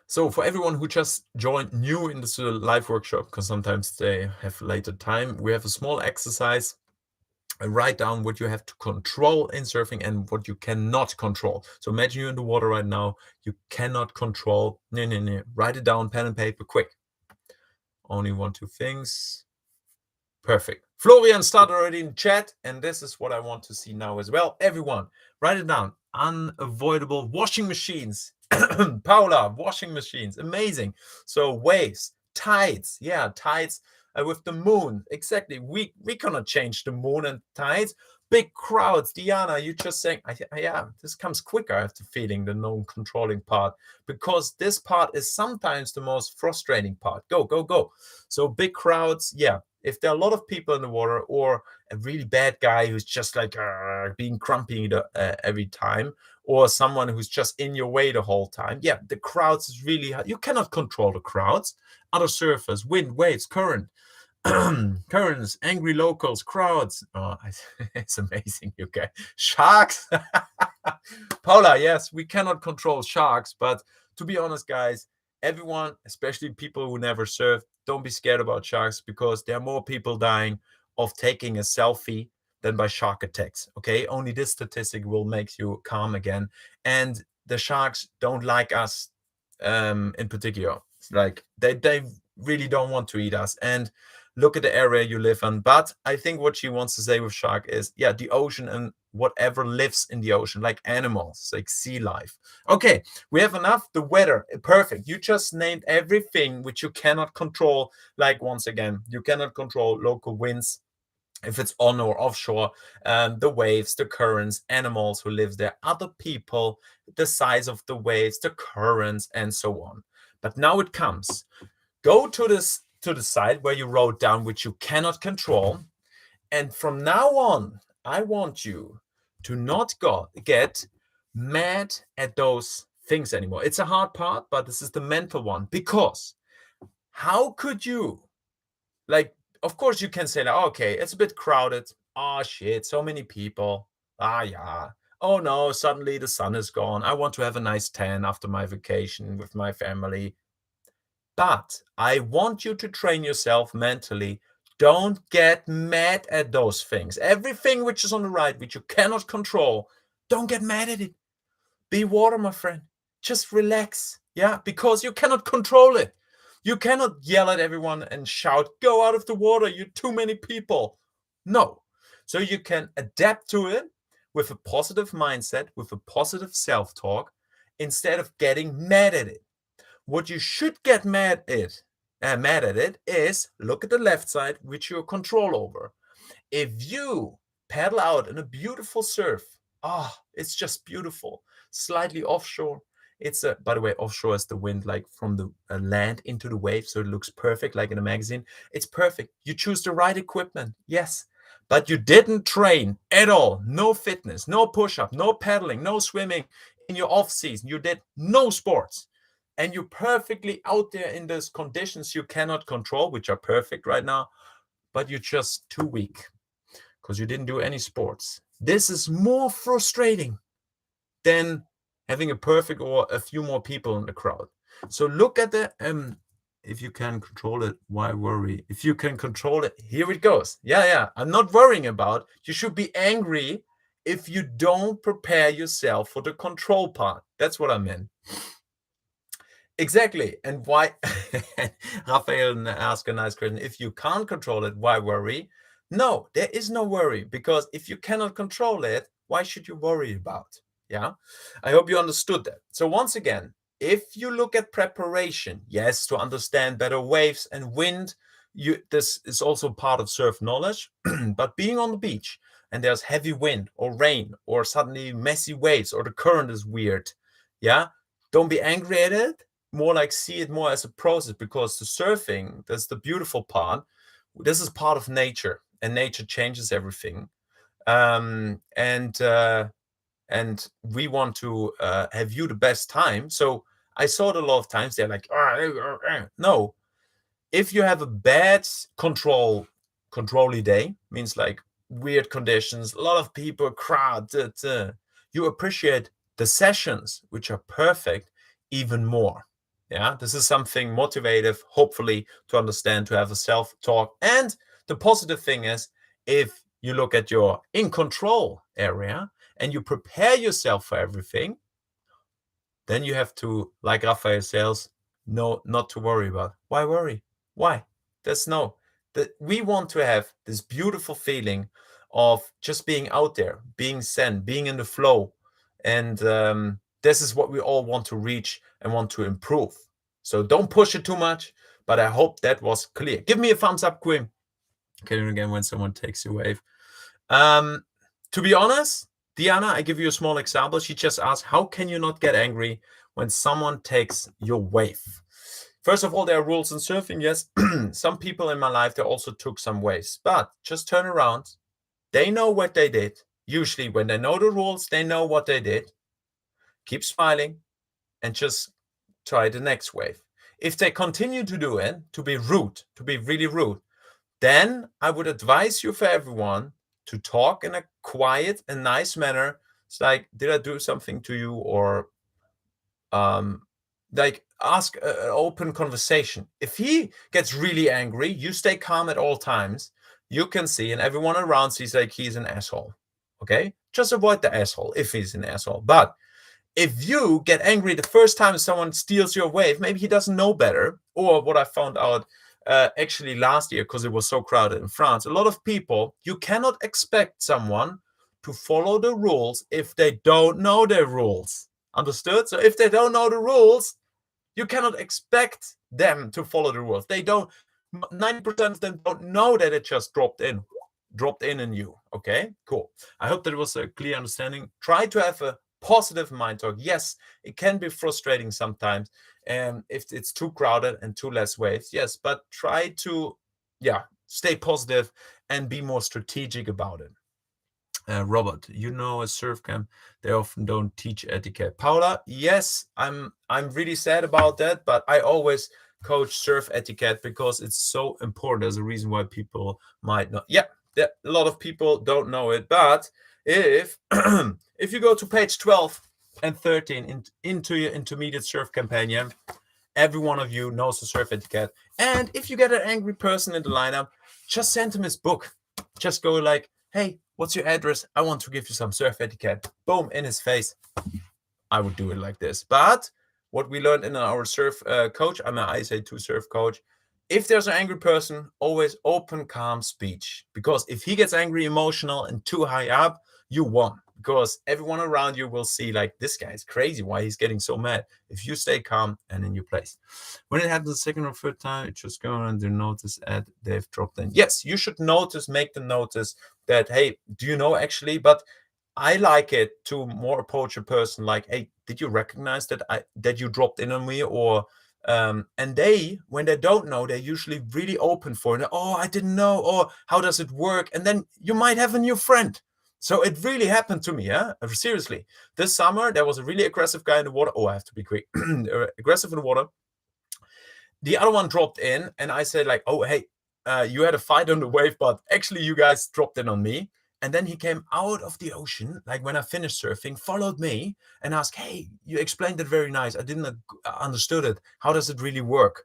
So for everyone who just joined new in this live workshop, because sometimes they have later time, we have a small exercise. Write down what you have to control in surfing and what you cannot control. So imagine you're in the water right now. You cannot control. No. Write it down, pen and paper, quick. Only 1, 2 things. Perfect. Florian started already in chat, and this is what I want to see now as well. Everyone, write it down. Unavoidable washing machines. Paula, washing machines. Amazing. So waves, tides. Yeah, tides with the moon. Exactly. We cannot change the moon and tides. Big crowds. Diana, you just saying, yeah, this comes quicker, I have the feeling, the non-controlling part, because this part is sometimes the most frustrating part. Go. So big crowds, yeah. If there are a lot of people in the water, or a really bad guy who's just like being grumpy every time, or someone who's just in your way the whole time, yeah, the crowds is really hard. You cannot control the crowds. Other surfers, wind, waves, current, currents, angry locals, crowds. Oh, it's amazing, you guys. Sharks. Paula, yes, we cannot control sharks, but to be honest, guys, everyone, especially people who never surf, don't be scared about sharks, because there are more people dying of taking a selfie than by shark attacks. Okay, only this statistic will make you calm again. And the sharks don't like us in particular. Like they really don't want to eat us. And look at the area you live in. But I think what she wants to say with shark is, yeah, the ocean and whatever lives in the ocean, like animals, like sea life. Okay, we have enough. The weather, perfect. You just named everything which you cannot control. Like, once again, you cannot control local winds, if it's on or offshore, the waves, the currents, animals who live there, other people, the size of the waves, the currents, and so on. But now it comes. Go to the side where you wrote down which you cannot control. And from now on, I want you to not get mad at those things anymore. It's a hard part, but this is the mental one. Because how could you, like, of course you can say, like, okay, it's a bit crowded. Oh, shit, so many people. Ah, yeah. Oh, no, suddenly the sun is gone. I want to have a nice tan after my vacation with my family. But I want you to train yourself mentally. Don't get mad at those things. Everything which is on the right, which you cannot control, don't get mad at it. Be water, my friend. Just relax. Yeah, because you cannot control it. You cannot yell at everyone and shout, go out of the water, you're too many people. No. So you can adapt to it with a positive mindset, with a positive self-talk, instead of getting mad at it. What you should get mad at it is, look at the left side, which you control over. If you paddle out in a beautiful surf, it's just beautiful. Slightly offshore. It's by the way, offshore is the wind like from the land into the wave, so it looks perfect, like in a magazine. It's perfect. You choose the right equipment, yes, but you didn't train at all. No fitness, no push-up, no paddling, no swimming in your off season. You did no sports, and you're perfectly out there in those conditions you cannot control, which are perfect right now, but you're just too weak because you didn't do any sports. This is more frustrating than having a perfect or a few more people in the crowd. So look at the if you can control it, why worry? If you can control it, here it goes. Yeah. I'm not worrying about. You should be angry if you don't prepare yourself for the control part. That's what I meant. Exactly. And why? Raphael asked a nice question. If you can't control it, why worry? No, there is no worry, because if you cannot control it, why should you worry about? Yeah. I hope you understood that. So once again, if you look at preparation, yes, to understand better waves and wind, this is also part of surf knowledge. But being on the beach and there's heavy wind or rain or suddenly messy waves or the current is weird, yeah, don't be angry at it. More like see it more as a process, because the surfing, that's the beautiful part. This is part of nature, and nature changes everything. And we want to have you the best time. So I saw it a lot of times. They're like, no. If you have a bad controlly day, means like weird conditions, a lot of people, crowd, you appreciate the sessions, which are perfect, even more. Yeah, this is something motivative, hopefully, to understand, to have a self-talk. And the positive thing is, if you look at your in control area and you prepare yourself for everything, then you have to, like Raphael says, no, not to worry about. Why worry? Why? There's no. That we want to have this beautiful feeling of just being out there, being zen, being in the flow, and this is what we all want to reach and want to improve. So don't push it too much. But I hope that was clear. Give me a thumbs up, Queen. Okay, again when someone takes your wave. To be honest, Diana, I give you a small example. She just asked, how can you not get angry when someone takes your wave? First of all, there are rules in surfing. Yes, some people in my life, they also took some waves. But just turn around. They know what they did. Usually when they know the rules, they know what they did. Keep smiling and just try the next wave. If they continue to do it, to be rude, to be really rude, then I would advise you for everyone to talk in a quiet and nice manner. It's like, did I do something to you? Or like ask an open conversation. If he gets really angry, you stay calm at all times. You can see, and everyone around sees like he's an asshole. Okay? Just avoid the asshole if he's an asshole. But if you get angry the first time someone steals your wave, maybe he doesn't know better. Or what I found out actually last year, because it was so crowded in France, a lot of people, you cannot expect someone to follow the rules if they don't know their rules. Understood? So if they don't know the rules, you cannot expect them to follow the rules. They don't. 90% of them don't know that it just dropped in you. Okay, cool. I hope that was a clear understanding. Try to have a positive mind talk. Yes, it can be frustrating sometimes, if it's too crowded and too less waves. Yes, but try to, stay positive and be more strategic about it. Robert, a surf camp, they often don't teach etiquette. Paula, yes, I'm really sad about that, but I always coach surf etiquette because it's so important. There's a reason why people might not. Yeah, a lot of people don't know it, but if if you go to page 12 and 13 into your intermediate surf companion, every one of you knows the surf etiquette. And if you get an angry person in the lineup, just send him his book. Just go like, hey, what's your address? I want to give you some surf etiquette. Boom, in his face. I would do it like this. But what we learned in our surf coach, I'm an ISA2 surf coach. If there's an angry person, always open, calm speech. Because if he gets angry, emotional, and too high up, you won. Because everyone around you will see like, this guy is crazy. Why he's getting so mad? If you stay calm and in your place. When it happens the second or third time, it just go on to notice that they've dropped in. Yes, you should notice, make them notice that, hey, do you know actually? But I like it to more approach a person like, hey, did you recognize that you dropped in on me? Or and they, when they don't know, they're usually really open for it. Oh, I didn't know. Or how does it work? And then you might have a new friend. So it really happened to me. Yeah, seriously. This summer there was a really aggressive guy in the water. Oh, I have to be quick. Aggressive in the water. The other one dropped in, and I said like, oh, hey, you had a fight on the wave, but actually you guys dropped in on me. And then he came out of the ocean, like when I finished surfing, followed me and asked, hey, you explained it very nice. I didn't understood it. How does it really work?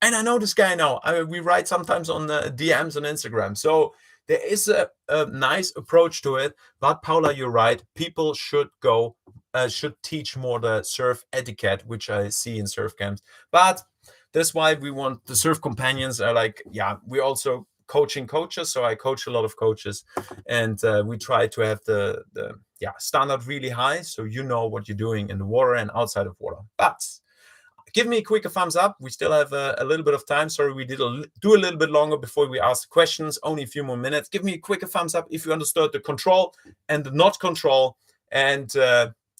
And I know this guy now. We write sometimes on the DMs on Instagram. So there is a nice approach to it. But Paula, you're right. People should teach more the surf etiquette, which I see in surf camps. But that's why we want the surf companions are like, yeah, we're also coaching coaches. So I coach a lot of coaches, and we try to have the standard really high, so you know what you're doing in the water and outside of water. But give me a quick thumbs up. We still have a little bit of time. Sorry, we did do a little bit longer before we ask questions. Only a few more minutes. Give me a quick thumbs up if you understood the control and the not control. And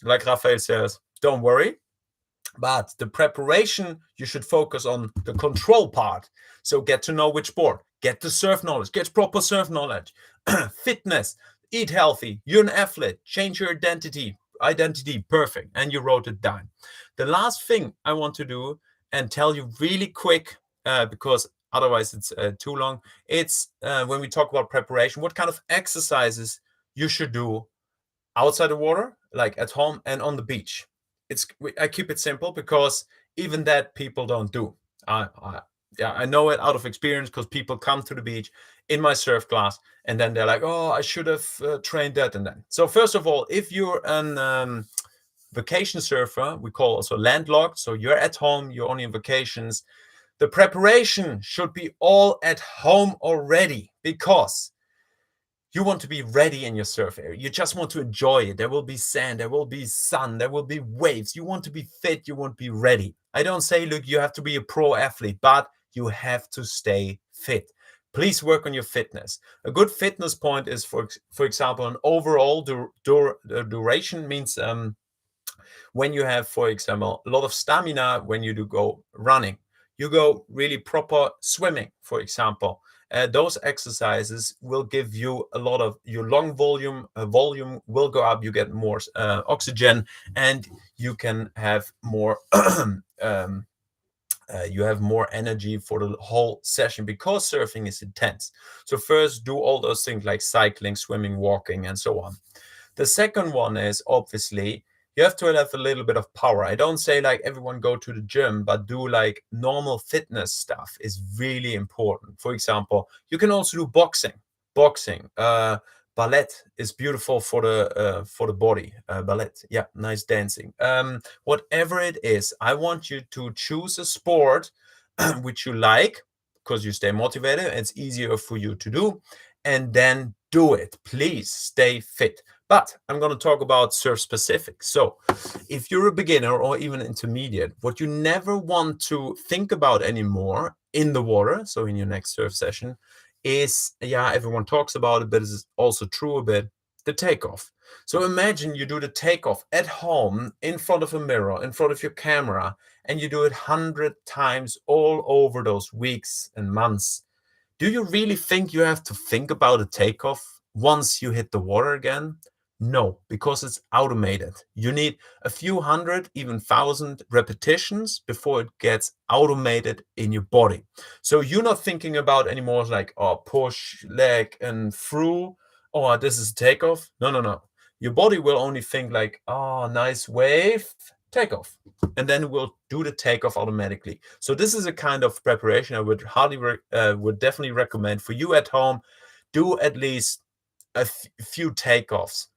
like Rafael says, don't worry. But the preparation, you should focus on the control part. So get to know which board, get the surf knowledge, get proper surf knowledge, fitness, eat healthy. You're an athlete, change your identity, perfect. And you wrote it down. The last thing I want to do and tell you really quick, because otherwise it's too long. It's when we talk about preparation, what kind of exercises you should do outside the water, like at home and on the beach. I keep it simple because even that people don't do. I know it out of experience because people come to the beach in my surf class and then they're like, oh, I should have trained that and then. So first of all, if you're an vacation surfer, we call also landlocked. So you're at home, you're only on vacations. The preparation should be all at home already because you want to be ready in your surf area. You just want to enjoy it. There will be sand, there will be sun, there will be waves. You want to be fit, you want to be ready. I don't say, look, you have to be a pro athlete, but you have to stay fit. Please work on your fitness. A good fitness point is, for example, an overall duration means when you have, for example, a lot of stamina when you do go running. You go really proper swimming, for example. Those exercises will give you a lot of your lung volume. Volume will go up. You get more oxygen, and you can have more. You have more energy for the whole session because surfing is intense. So first, do all those things like cycling, swimming, walking, and so on. The second one is obviously you have to have a little bit of power. I don't say like everyone go to the gym, but do like normal fitness stuff is really important. For example, you can also do boxing. Ballet is beautiful for the body. Ballet, yeah, nice dancing. Whatever it is, I want you to choose a sport which you like because you stay motivated. It's easier for you to do, and then do it. Please stay fit. But I'm going to talk about surf specific. So if you're a beginner or even intermediate, what you never want to think about anymore in the water, so in your next surf session, is, yeah, everyone talks about it, but it's also true a bit, the takeoff. So imagine you do the takeoff at home in front of a mirror, in front of your camera, and you do it 100 times all over those weeks and months. Do you really think you have to think about a takeoff once you hit the water again? No, because it's automated. You need a few hundred, even 1,000 repetitions before it gets automated in your body. So you're not thinking about anymore like, oh, push, leg, and through. Oh, this is takeoff. No. Your body will only think like, oh, nice wave, takeoff. And then it will do the takeoff automatically. So this is a kind of preparation I would would definitely recommend for you at home. Do at least a few takeoffs.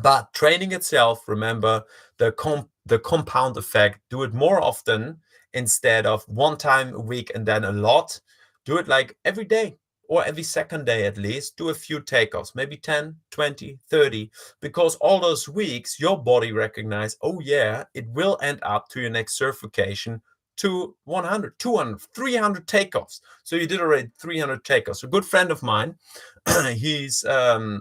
But training itself, remember the compound effect. Do it more often instead of one time a week and then a lot. Do it like every day or every second day at least. Do a few takeoffs, maybe 10, 20, 30, because all those weeks your body recognizes, oh yeah, it will end up to your next certification to 100, 200, 300 takeoffs. So you did already 300 takeoffs. A good friend of mine, he's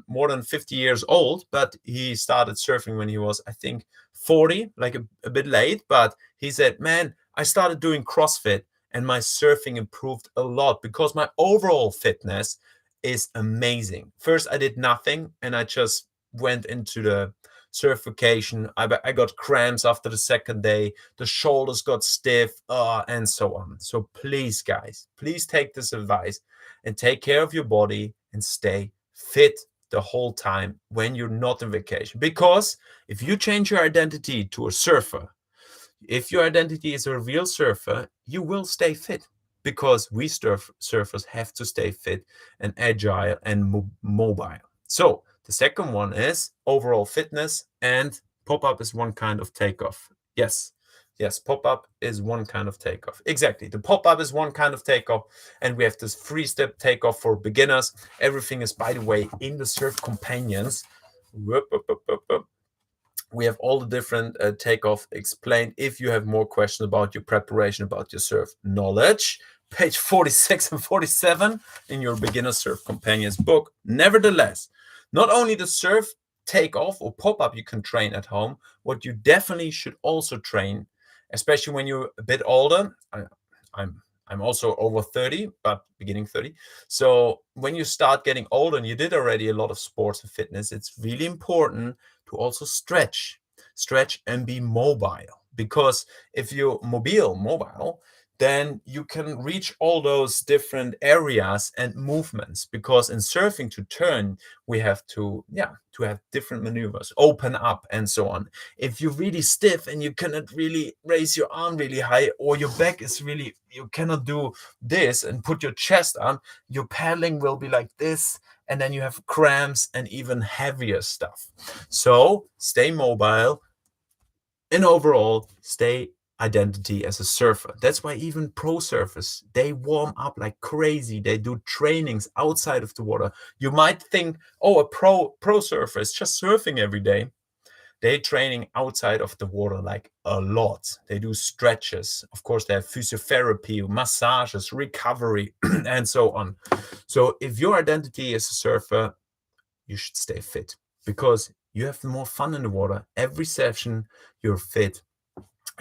more than 50 years old, but he started surfing when he was, I think, 40, like a bit late. But he said, man, I started doing CrossFit and my surfing improved a lot because my overall fitness is amazing. First, I did nothing and I just went into the certification. I got cramps after the second day. The shoulders got stiff, and so on. So please, guys, please take this advice and take care of your body and stay fit the whole time when you're not on vacation. Because if you change your identity to a surfer, if your identity is a real surfer, you will stay fit. because we surfers have to stay fit and agile and mobile. So the second one is overall fitness, and pop-up is one kind of takeoff. Yes, pop-up is one kind of takeoff. Exactly. The pop-up is one kind of takeoff, and we have this 3-step takeoff for beginners. Everything is, by the way, in the Surf Companions. We have all the different takeoff explained. If you have more questions about your preparation, about your surf knowledge, page 46 and 47 in your Beginner Surf Companions book. Nevertheless, not only the surf takeoff or pop-up you can train at home, what you definitely should also train, especially when you're a bit older. I'm also over 30, but beginning 30. So when you start getting older and you did already a lot of sports and fitness, it's really important to also stretch and be mobile. Because if you're mobile, then you can reach all those different areas and movements. Because in surfing, to turn, we have to have different maneuvers, open up, and so on. If you're really stiff and you cannot really raise your arm really high, or your back is really, you cannot do this and put your chest on, your paddling will be like this, and then you have cramps and even heavier stuff. So stay mobile, and overall stay identity as a surfer. That's why even pro surfers, they warm up like crazy. They do trainings outside of the water. You might think, oh, a pro surfer is just surfing every day. They're training outside of the water like a lot. They do stretches. Of course, they have physiotherapy, massages, recovery, and so on. So if your identity is a surfer, you should stay fit, because you have more fun in the water. Every session, you're fit.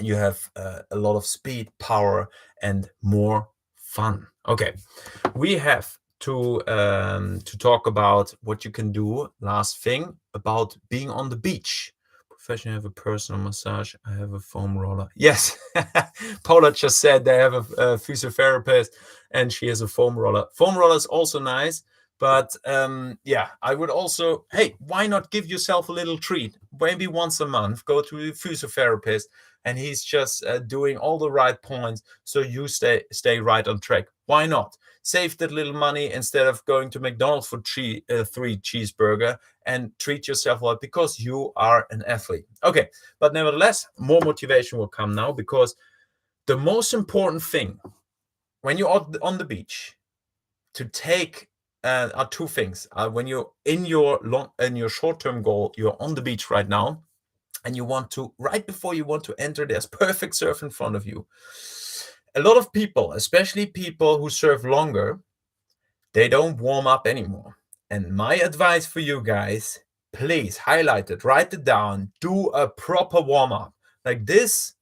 You have a lot of speed, power, and more fun. Okay, we have to talk about what you can do. Last thing about being on the beach. Professionally, have a personal massage. I have a foam roller. Yes, Paula just said they have a physiotherapist, and she has a foam roller. Foam roller is also nice. But I would also, hey, why not give yourself a little treat? Maybe once a month, go to a physiotherapist, and he's just doing all the right points so you stay right on track. Why not? Save that little money instead of going to McDonald's for 3 cheeseburger, and treat yourself well, because you are an athlete. Okay, but nevertheless, more motivation will come now, because the most important thing when you're on the beach to take are two things. When you're in your short-term goal, you're on the beach right now, and you want to, right before you want to enter, there's perfect surf in front of you. A lot of people, especially people who surf longer, they don't warm up anymore. And my advice for you guys, please highlight it, write it down, do a proper warm-up. Like this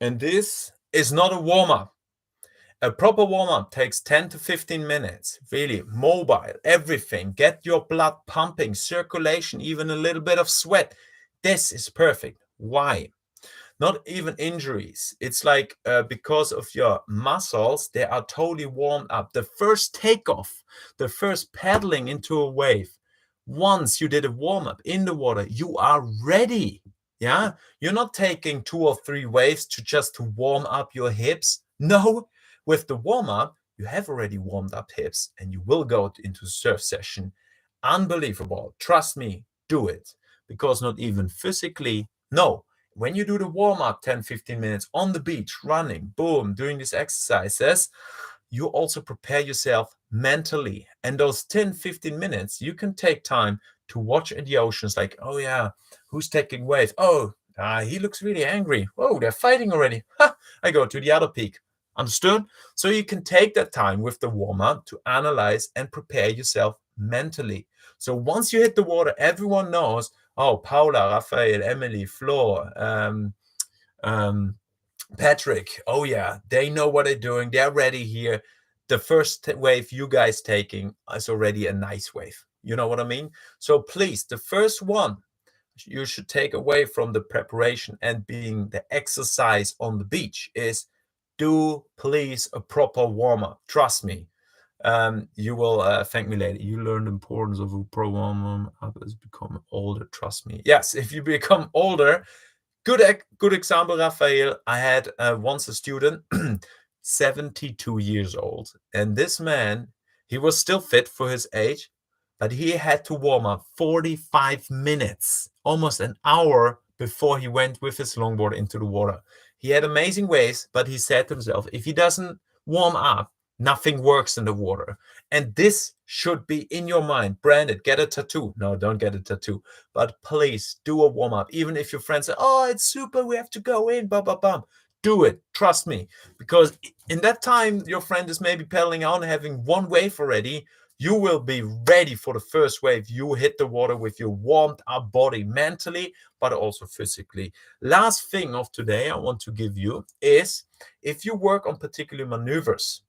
and this is not a warm-up. A proper warm-up takes 10 to 15 minutes, really mobile, everything. Get your blood pumping, circulation, even a little bit of sweat. This is perfect. Why? Not even injuries. It's like because of your muscles, they are totally warmed up. The first takeoff, the first paddling into a wave, once you did a warm-up in the water, you are ready. Yeah, you're not taking 2 or 3 waves to warm up your hips. No, with the warm-up, you have already warmed up hips, and you will go into a surf session. Unbelievable. Trust me, do it. Because not even physically, no. When you do the warm-up 10, 15 minutes on the beach, running, boom, doing these exercises, you also prepare yourself mentally. And those 10, 15 minutes, you can take time to watch at the oceans, like, oh yeah, who's taking waves? Oh, he looks really angry. Oh, they're fighting already. I go to the other peak. Understood? So you can take that time with the warm-up to analyze and prepare yourself mentally. So once you hit the water, everyone knows, oh, Paula, Rafael, Emily, Flo, Patrick, oh yeah, they know what they're doing. They're ready here. The first wave you guys taking is already a nice wave. You know what I mean? So please, the first one you should take away from the preparation and being the exercise on the beach is, do please a proper warm-up. Trust me. You will thank me later. You learn the importance of a pro warm-up as you become older. Trust me. Yes, if you become older, good example, Rafael. I had once a student, 72 years old. And this man, he was still fit for his age, but he had to warm up 45 minutes, almost an hour before he went with his longboard into the water. He had amazing waves, but he said to himself, if he doesn't warm up, nothing works in the water. And this should be in your mind. Branded, get a tattoo. No, don't get a tattoo. But please do a warm up. Even if your friends say, oh, it's super, we have to go in, blah, blah, blah. Do it. Trust me. Because in that time, your friend is maybe pedaling on, having one wave already. You will be ready for the first wave. You hit the water with your warmed up body mentally, but also physically. Last thing of today I want to give you is if you work on particular maneuvers.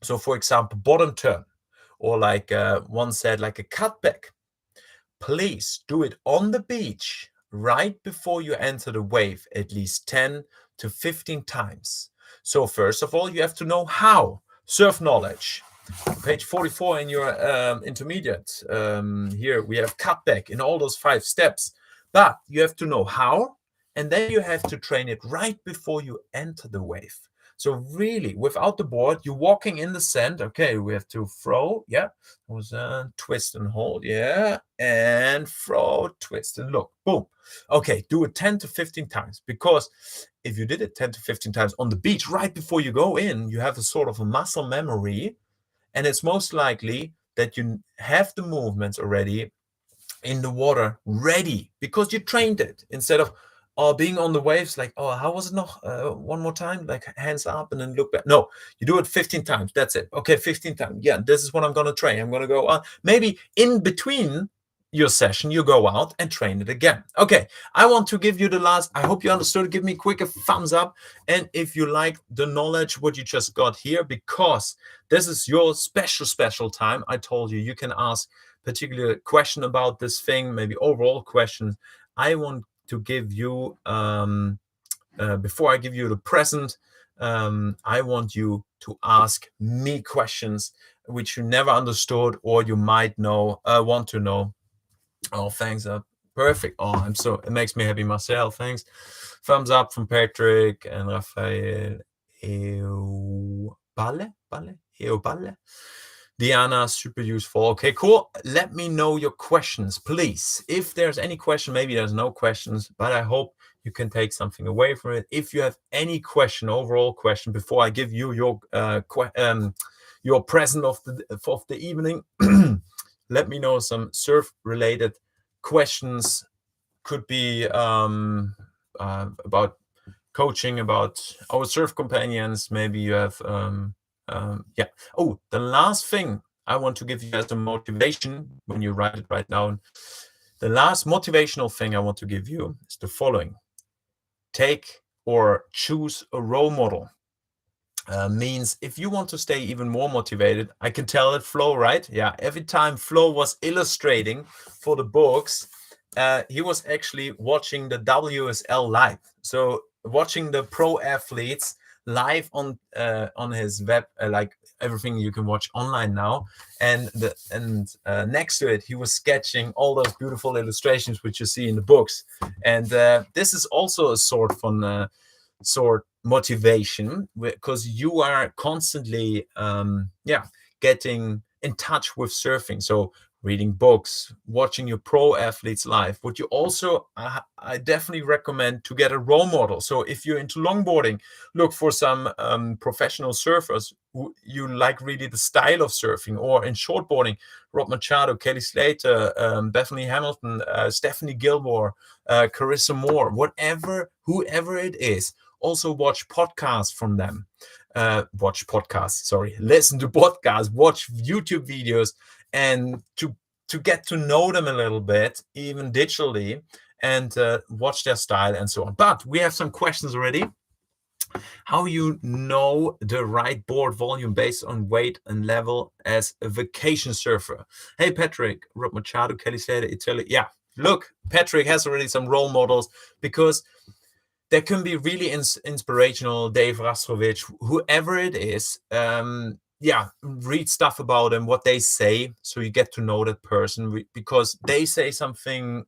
So for example, bottom turn, or like one said, like a cutback, please do it on the beach right before you enter the wave at least 10 to 15 times. So first of all, you have to know how. Surf knowledge. Page 44 in your intermediate. Here we have cutback in all those 5 steps. But you have to know how, and then you have to train it right before you enter the wave. So really, without the board, you're walking in the sand. Okay, we have to throw. Yeah, was twist and hold. Yeah, and throw, twist and look. Boom. Okay, do it 10 to 15 times, because if you did it 10 to 15 times on the beach right before you go in, you have a sort of a muscle memory, and it's most likely that you have the movements already in the water ready because you trained it, instead of being on the waves like, oh, how was it noch? One more time, like hands up and then look back. No, you do it 15 times. That's it. Okay, 15 times. Yeah, this is what I'm going to train. I'm going to go on. Maybe in between your session, you go out and train it again. Okay, I want to give you the last. I hope you understood. Give me a quick thumbs up. And if you like the knowledge, what you just got here, because this is your special time. I told you can ask particular question about this thing, maybe overall questions. I want to give you, before I give you the present, I want you to ask me questions which you never understood or you might know, want to know. Oh, thanks up. Perfect. Oh, it makes me happy myself. Thanks. Thumbs up from Patrick and Rafael. Eoballe. Diana, super useful. Okay, cool. Let me know your questions, please. If there's any question, maybe there's no questions, but I hope you can take something away from it. If you have any question, overall question, before I give you your present of the evening, let me know some surf-related questions. Could be about coaching, about our surf companions. Maybe you have yeah. Oh, the last thing I want to give you as a motivation when you write it right now, the last motivational thing I want to give you is the following. Take or choose a role model. Means if you want to stay even more motivated, I can tell it, Flo, right? Yeah, every time Flo was illustrating for the books, he was actually watching the WSL live. So watching the pro athletes live on his web, like everything you can watch online now, and next to it he was sketching all those beautiful illustrations which you see in the books. And this is also a sort motivation, because you are constantly getting in touch with surfing. So reading books, watching your pro athletes live. What you also, I definitely recommend to get a role model. So if you're into longboarding, look for some professional surfers who you like really the style of surfing. Or in shortboarding, Rob Machado, Kelly Slater, Bethany Hamilton, Stephanie Gilmore, Carissa Moore, whoever it is. Also watch podcasts from them. Listen to podcasts, watch YouTube videos, and to get to know them a little bit, even digitally, and watch their style and so on. But we have some questions already. How you know the right board volume based on weight and level as a vacation surfer? Hey, Patrick, Rob Machado, Kelly Slater, Italy. Yeah, look, Patrick has already some role models, because they can be really inspirational. Dave Rastrovich, whoever it is, read stuff about them, what they say, so you get to know that person, because they say something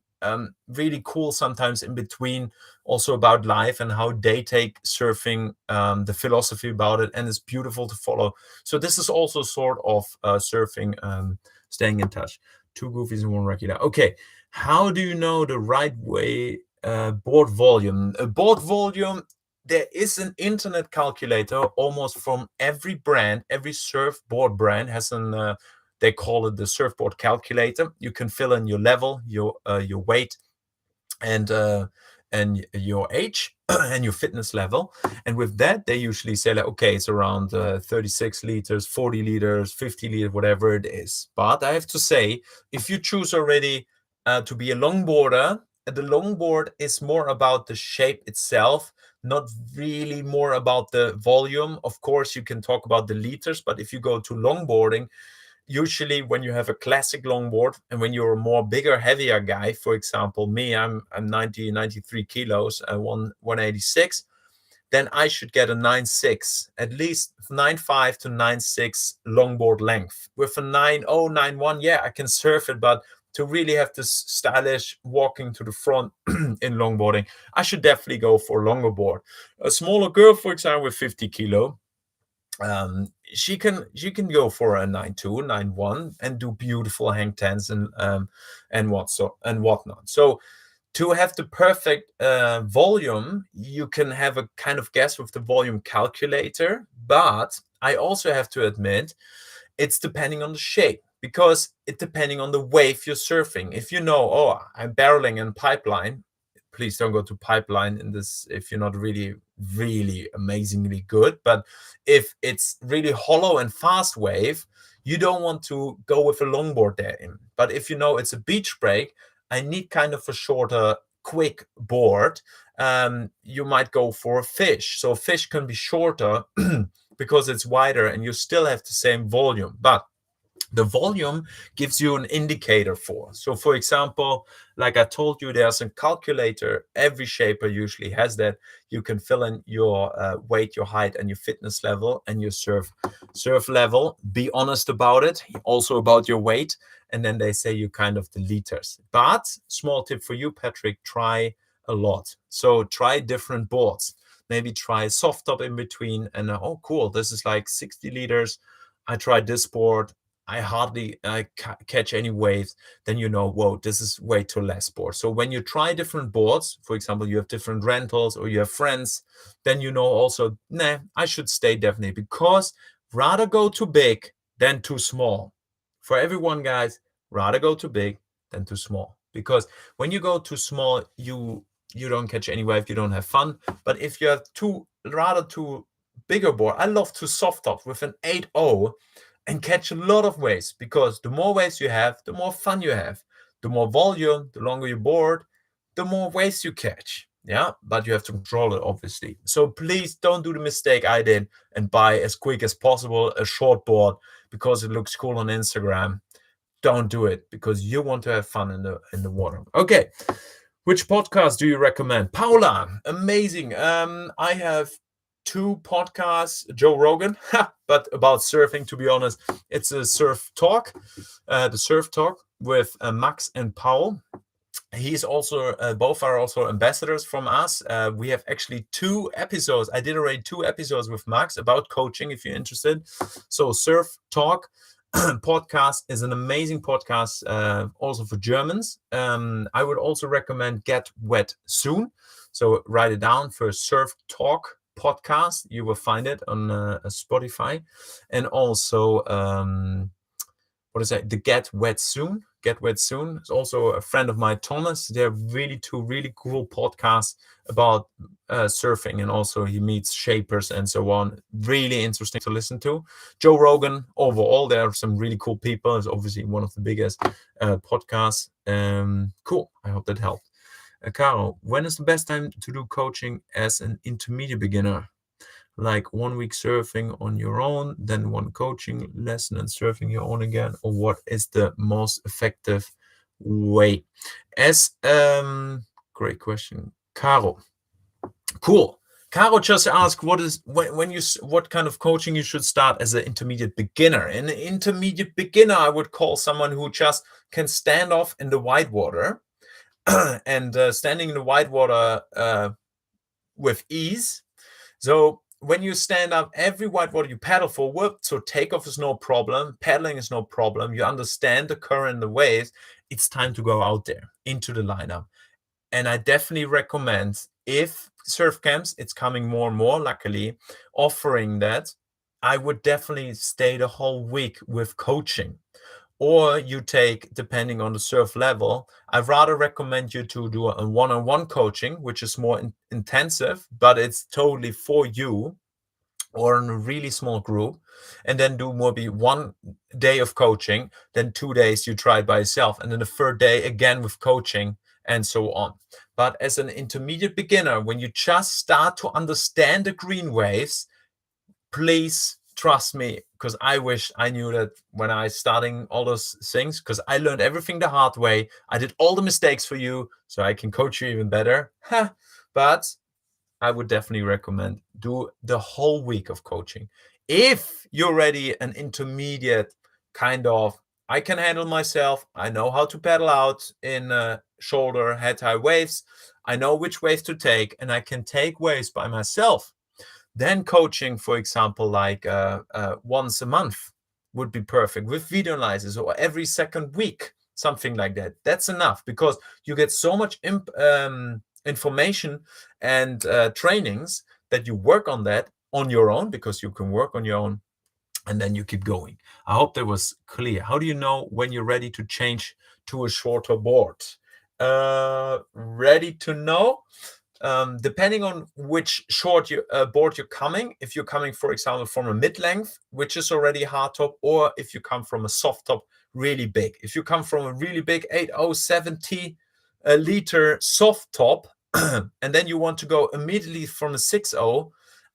really cool sometimes in between, also about life and how they take surfing, the philosophy about it, and it's beautiful to follow. So this is also sort of surfing, staying in touch. 2 goofies and 1 regular. Okay, how do you know the right way board volume? Board volume, there is an internet calculator almost from every brand. Every surfboard brand has an they call it the surfboard calculator. You can fill in your level, your weight, and your age and your fitness level. And with that, they usually say like, okay, it's around 36 liters, 40 liters, 50 liters, whatever it is. But I have to say, if you choose already to be a longboarder, the longboard is more about the shape itself, not really more about the volume. Of course, you can talk about the liters, but if you go to longboarding, usually when you have a classic longboard and when you're a more bigger, heavier guy, for example, me, I'm 93 kilos, 186, then I should get a 9.6, at least 9.5 to 9.6 longboard length. With a 9.0, 9.1, yeah, I can surf it, but to really have this stylish walking to the front in longboarding, I should definitely go for a longer board. A smaller girl, for example, with 50 kilo, she can go for a 9.2, 9.1 and do beautiful hang tens and whatnot. So to have the perfect volume, you can have a kind of guess with the volume calculator, but I also have to admit it's depending on the shape, because it depending on the wave you're surfing. If you know, oh, I'm barreling in pipeline, please don't go to pipeline in this if you're not really amazingly good. But if it's really hollow and fast wave, you don't want to go with a longboard there in. But if you know it's a beach break, I need kind of a shorter, quick board, you might go for a fish. So a fish can be shorter because it's wider and you still have the same volume, but the volume gives you an indicator for. So for example, like I told you, there's a calculator. Every shaper usually has that. You can fill in your weight, your height, and your fitness level and your surf level. Be honest about it, also about your weight. And then they say you kind of the liters. But small tip for you, Patrick, try a lot. So try different boards. Maybe try soft top in between and oh, cool, this is like 60 liters. I tried this board. I hardly catch any waves. Then you know, whoa, this is way too less board. So when you try different boards, for example, you have different rentals or you have friends, then you know also, nah, I should stay definitely, because rather go too big than too small. For everyone, guys, rather go too big than too small. Because when you go too small, you don't catch any wave, you don't have fun. But if you have too bigger board, I love to soft top with an 8.0 and catch a lot of waves, because the more waves you have, the more fun you have. The more volume, the longer you board, the more waves you catch. Yeah, but you have to control it, obviously. So please don't do the mistake I did and buy as quick as possible a short board because it looks cool on Instagram. Don't do it, because you want to have fun in the water. Okay, which podcast do you recommend? Paula, amazing. I have 2 podcasts, Joe Rogan, but about surfing, to be honest. It's a surf talk, the surf talk with Max and Paul. He's also, both are also ambassadors from us. We have actually 2 episodes. I did already 2 episodes with Max about coaching, if you're interested. So Surf Talk podcast is an amazing podcast, also for Germans. I would also recommend Get Wet Soon. So write it down for Surf Talk podcast. You will find it on Spotify. And also, what is that? The Get Wet Soon. Get Wet Soon is also a friend of mine, Thomas. They're really 2 really cool podcasts about surfing, and also he meets shapers and so on. Really interesting to listen to. Joe Rogan, overall, there are some really cool people. It's obviously one of the biggest podcasts. Cool. I hope that helped. Caro, when is the best time to do coaching as an intermediate beginner? Like 1 week surfing on your own, then 1 coaching lesson and surfing your own again, or what is the most effective way? Great question, Caro. Cool. Caro just asked what kind of coaching you should start as an intermediate beginner. An intermediate beginner, I would call someone who just can stand off in the white water and standing in the white water with ease. So when you stand up, every white water you paddle forward, so takeoff is no problem, paddling is no problem. You understand the current, the waves. It's time to go out there into the lineup. And I definitely recommend, if surf camps, it's coming more and more, luckily, offering that, I would definitely stay the whole week with coaching. Or you take, depending on the surf level, I'd rather recommend you to do a one-on-one coaching, which is more intensive, but it's totally for you, or in a really small group, and then do maybe 1 day of coaching, then 2 days you try it by yourself, and then the third day again with coaching, and so on. But as an intermediate beginner, when you just start to understand the green waves, please trust me, because I wish I knew that when I starting all those things, because I learned everything the hard way. I did all the mistakes for you, so I can coach you even better. But I would definitely recommend do the whole week of coaching. If you're already an intermediate kind of, I can handle myself, I know how to paddle out in shoulder, head high waves, I know which waves to take, and I can take waves by myself, then coaching, for example, like once a month would be perfect with video analysis, or every second week, something like that. That's enough, because you get so much information and trainings that you work on that on your own, because you can work on your own, and then you keep going. I hope that was clear. How do you know when you're ready to change to a shorter board? Ready to know? Depending on which short board you're coming, if you're coming, for example, from a mid-length, which is already hard top, or if you come from a soft top, really big. If you come from a really big 8070 liter soft top, and then you want to go immediately from a 60,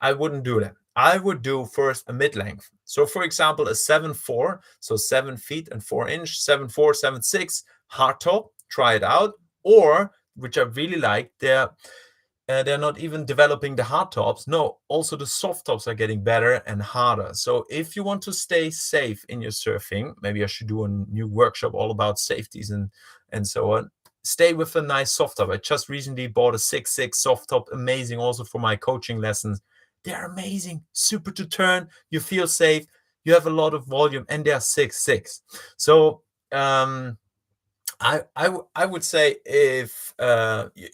I wouldn't do that. I would do first a mid-length. So for example, a 7.4, so 7 feet and 4 inch, 7.4, 7.6 hard top, try it out. Or, which I really like, they're not even developing the hard tops. No, also the soft tops are getting better and harder. So if you want to stay safe in your surfing, maybe I should do a new workshop all about safeties and so on. Stay with a nice soft top. I just recently bought a 6.6 soft top, amazing also for my coaching lessons. They're amazing, super to turn, you feel safe, you have a lot of volume, and they're 6.6. So I would say, if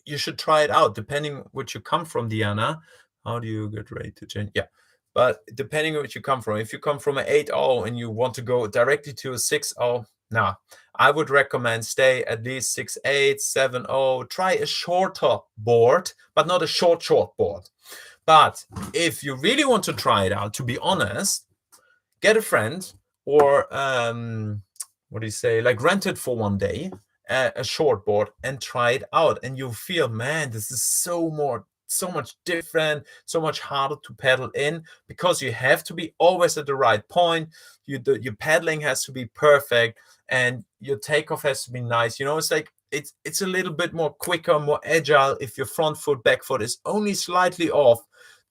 you should try it out, depending which you come from, Diana. How do you get ready to change? Yeah, but depending on which you come from, if you come from an 8.0 and you want to go directly to a 6.0, nah, I would recommend stay at least 6.8, 7.0. Try a shorter board, but not a short board. But if you really want to try it out, to be honest, get a friend, or what do you say, like rent it for 1 day, a short board, and try it out, and you'll feel, man, this is so much different, so much harder to paddle in, because you have to be always at the right point. Your paddling has to be perfect, and your takeoff has to be nice. It's like it's a little bit more quicker, more agile. If your front foot, back foot is only slightly off,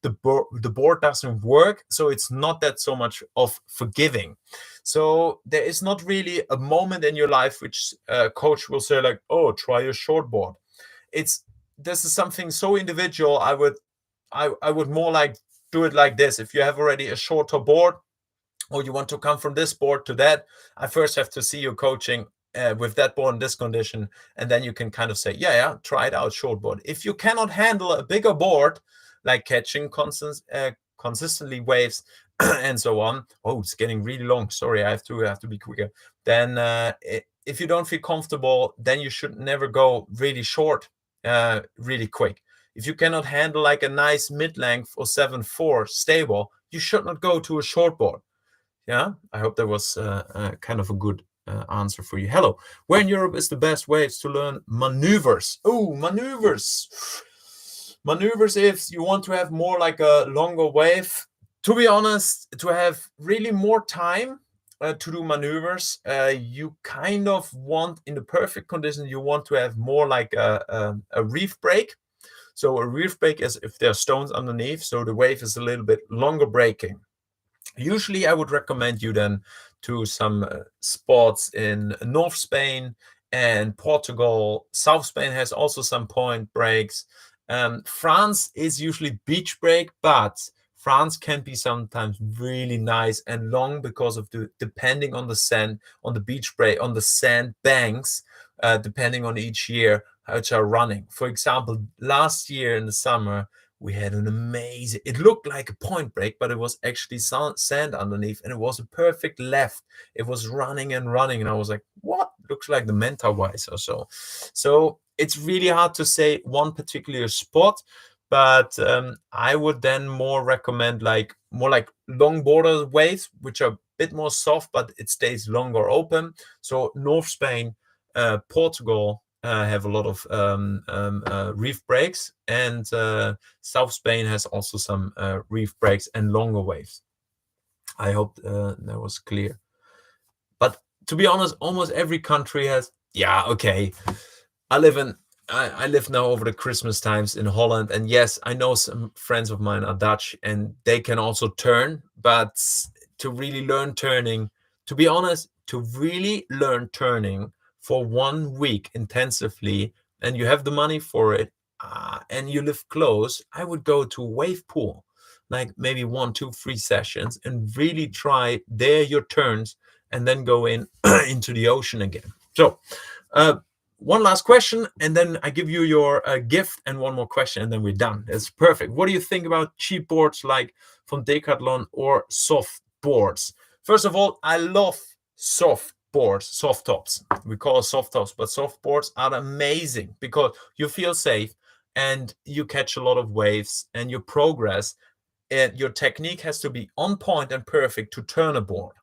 the board doesn't work, so it's not that so much of forgiving. So there is not really a moment in your life which a coach will say like, oh, try a short board. This is something so individual. I would more like do it like this. If you have already a shorter board, or you want to come from this board to that, I first have to see you coaching with that board in this condition, and then you can kind of say, yeah, try it out, short board. If you cannot handle a bigger board, like catching consistently waves and so on. Oh, it's getting really long. Sorry, I have to be quicker. Then if you don't feel comfortable, then you should never go really short, really quick. If you cannot handle like a nice mid-length or 7.4 stable, you should not go to a short board. Yeah, I hope that was kind of a good answer for you. Hello, where in Europe is the best waves to learn maneuvers? Oh, maneuvers. Maneuvers, if you want to have more like a longer wave, to be honest, to have really more time to do maneuvers, you kind of want, in the perfect condition, you want to have more like a reef break. So a reef break is if there are stones underneath, so the wave is a little bit longer breaking. Usually I would recommend you then to some spots in North Spain and Portugal. South Spain has also some point breaks. France is usually beach break, but France can be sometimes really nice and long because of depending on the sand, on the beach break, on the sand banks, depending on each year which are running. For example, last year in the summer, we had an amazing, it looked like a point break, but it was actually sand underneath, and it was a perfect left. It was running and running, and I was like, what? Looks like the Mentawais or so. So it's really hard to say one particular spot, but I would then more recommend more like long border waves, which are a bit more soft, but it stays longer open. So North Spain, Portugal, have a lot of reef breaks, and South Spain has also some reef breaks and longer waves. I hope that was clear. But to be honest, almost every country has. Yeah, okay. I live now over the Christmas times in Holland, and yes, I know some friends of mine are Dutch, and they can also turn. But to really learn turning, to be honest, to really learn turning for 1 week intensively, and you have the money for it, and you live close, I would go to a wave pool, like maybe 1, 2, 3 sessions, and really try there your turns, and then go in into the ocean again. So, one last question, and then I give you your gift, and one more question, and then we're done. It's perfect. What do you think about cheap boards like from Decathlon or soft boards? First of all, I love soft boards, soft tops. We call it soft tops, but soft boards are amazing because you feel safe and you catch a lot of waves and you progress. And your technique has to be on point and perfect to turn a board.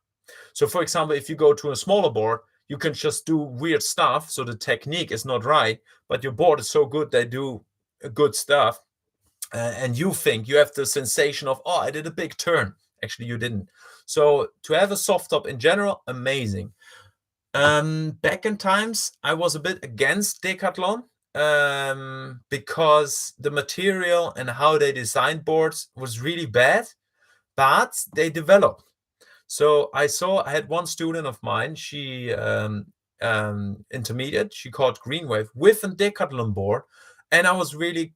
So, for example, if you go to a smaller board, you can just do weird stuff. So the technique is not right, but your board is so good, they do good stuff. And you think you have the sensation of, oh, I did a big turn. Actually, you didn't. So to have a soft top in general, amazing. Back in times, I was a bit against Decathlon because the material and how they designed boards was really bad, but they developed. So I had one student of mine, she intermediate, she caught Greenwave with a Decathlon board, and I was really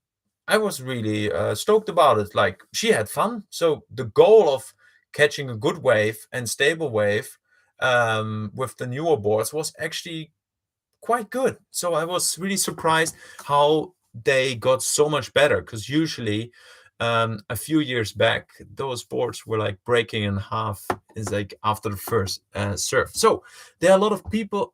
stoked about it. Like, she had fun. So the goal of catching a good wave and stable wave with the newer boards was actually quite good. So I was really surprised how they got so much better, because usually a few years back those boards were like breaking in half is like after the first surf. So there are a lot of people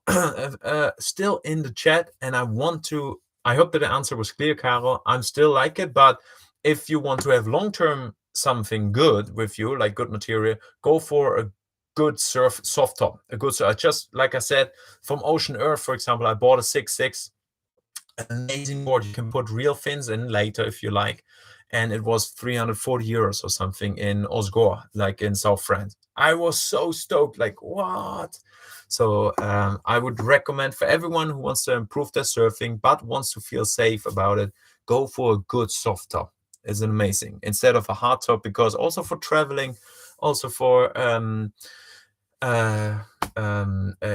still in the chat, and I hope that the answer was clear, Carol. I'm still like it, but if you want to have long-term something good with you, like good material, go for a good surf soft top, a good just like I said, from Ocean Earth, for example, I bought a 6.6, amazing board. You can put real fins in later if you like, and it was 340 euros or something in Osgore, like in South France. I was so stoked, like, what? So I would recommend for everyone who wants to improve their surfing but wants to feel safe about it, go for a good soft top. It's amazing instead of a hard top, because also for traveling, also for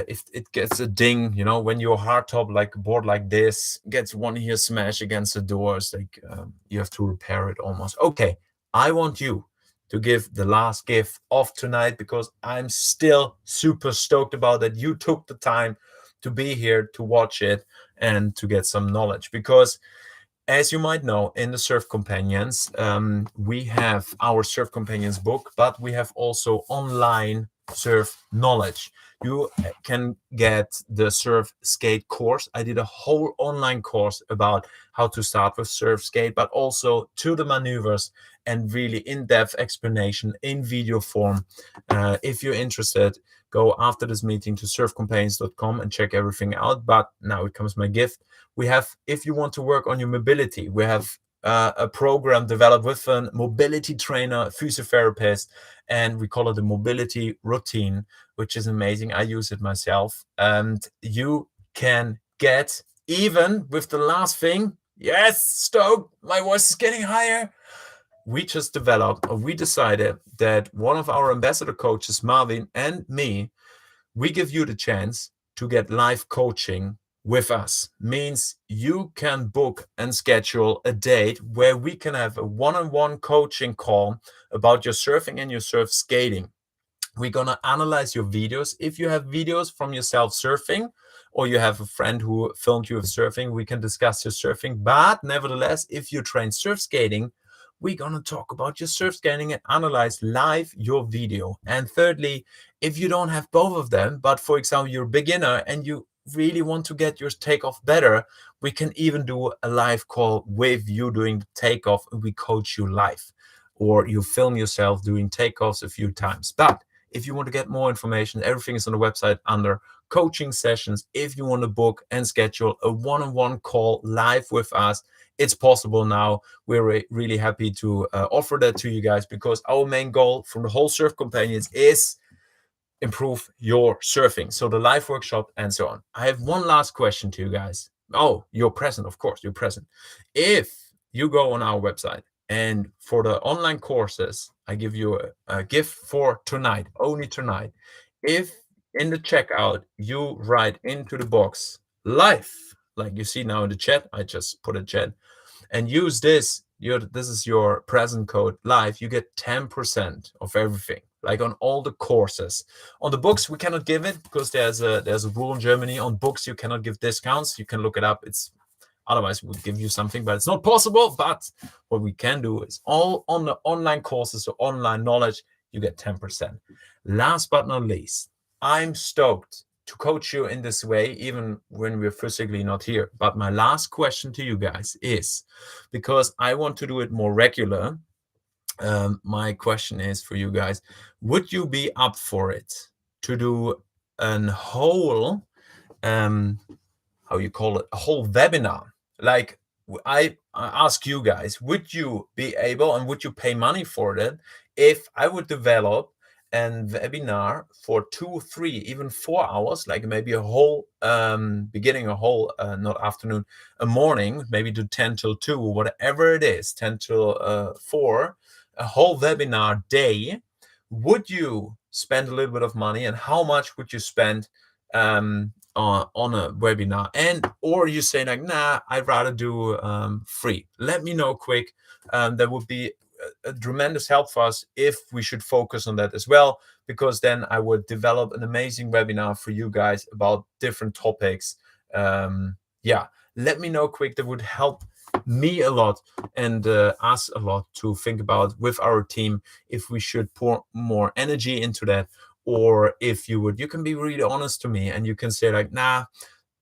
if it gets a ding, when your hard top, like a board like this, gets one here smash against the doors, like you have to repair it almost. Okay, I want you to give the last gift of tonight, because I'm still super stoked about that you took the time to be here to watch it and to get some knowledge. Because as you might know, in the Surf Companions, we have our Surf Companions book, but we have also online surf knowledge. You can get the surf skate course. I did a whole online course about how to start with surf skate, but also to the maneuvers and really in-depth explanation in video form. If you're interested, go after this meeting to surfcompanions.com and check everything out. But now it comes my gift. We have, if you want to work on your mobility, we have a program developed with a mobility trainer, physiotherapist, and we call it the mobility routine, which is amazing. I use it myself, and you can get, even with the last thing, yes, stoked, my voice is getting higher. We decided that one of our ambassador coaches, Marvin, and me, we give you the chance to get live coaching with us means you can book and schedule a date where we can have a one-on-one coaching call about your surfing and your surf skating. We're going to analyze your videos. If you have videos from yourself surfing, or you have a friend who filmed you with surfing, we can discuss your surfing. But nevertheless, if you train surf skating, we're going to talk about your surf skating and analyze live your video. And thirdly, if you don't have both of them, but for example, you're a beginner and you really want to get your takeoff better, we can even do a live call with you doing the takeoff, and we coach you live, or you film yourself doing takeoffs a few times. But if you want to get more information, everything is on the website under coaching sessions. If you want to book and schedule a one-on-one call live with us, it's possible now. We're really happy to offer that to you guys, because our main goal from the whole Surf Companions is improve your surfing. So the live workshop and so on. I have one last question to you guys. Oh, you're present, of course, you're present. If you go on our website, and for the online courses, I give you a gift for tonight, only tonight. If in the checkout, you write into the box live, like you see now in the chat, I just put a chat, and use this, this is your present code live, you get 10% of everything, like on all the courses. On the books, we cannot give it because there's a rule in Germany. On books, you cannot give discounts. You can look it up. It's otherwise we'll give you something, but it's not possible. But what we can do is all on the online courses or online knowledge, you get 10%. Last but not least, I'm stoked to coach you in this way, even when we're physically not here. But my last question to you guys is, because I want to do it more regular, my question is for you guys: would you be up for it to do a whole, how you call it, a whole webinar? Like, I ask you guys, would you be able and would you pay money for it if I would develop an webinar for 2, 3, even 4 hours, like maybe a whole beginning, a whole not afternoon, a morning, maybe do 10 till 2, whatever it is, 10 till 4, a whole webinar day? Would you spend a little bit of money, and how much would you spend on a webinar? And or you say like, nah, I'd rather do free. Let me know quick. That would be a tremendous help for us if we should focus on that as well, because then I would develop an amazing webinar for you guys about different topics. Yeah, let me know quick. That would help me a lot and us a lot to think about with our team if we should pour more energy into that, or if you can be really honest to me and you can say like, nah,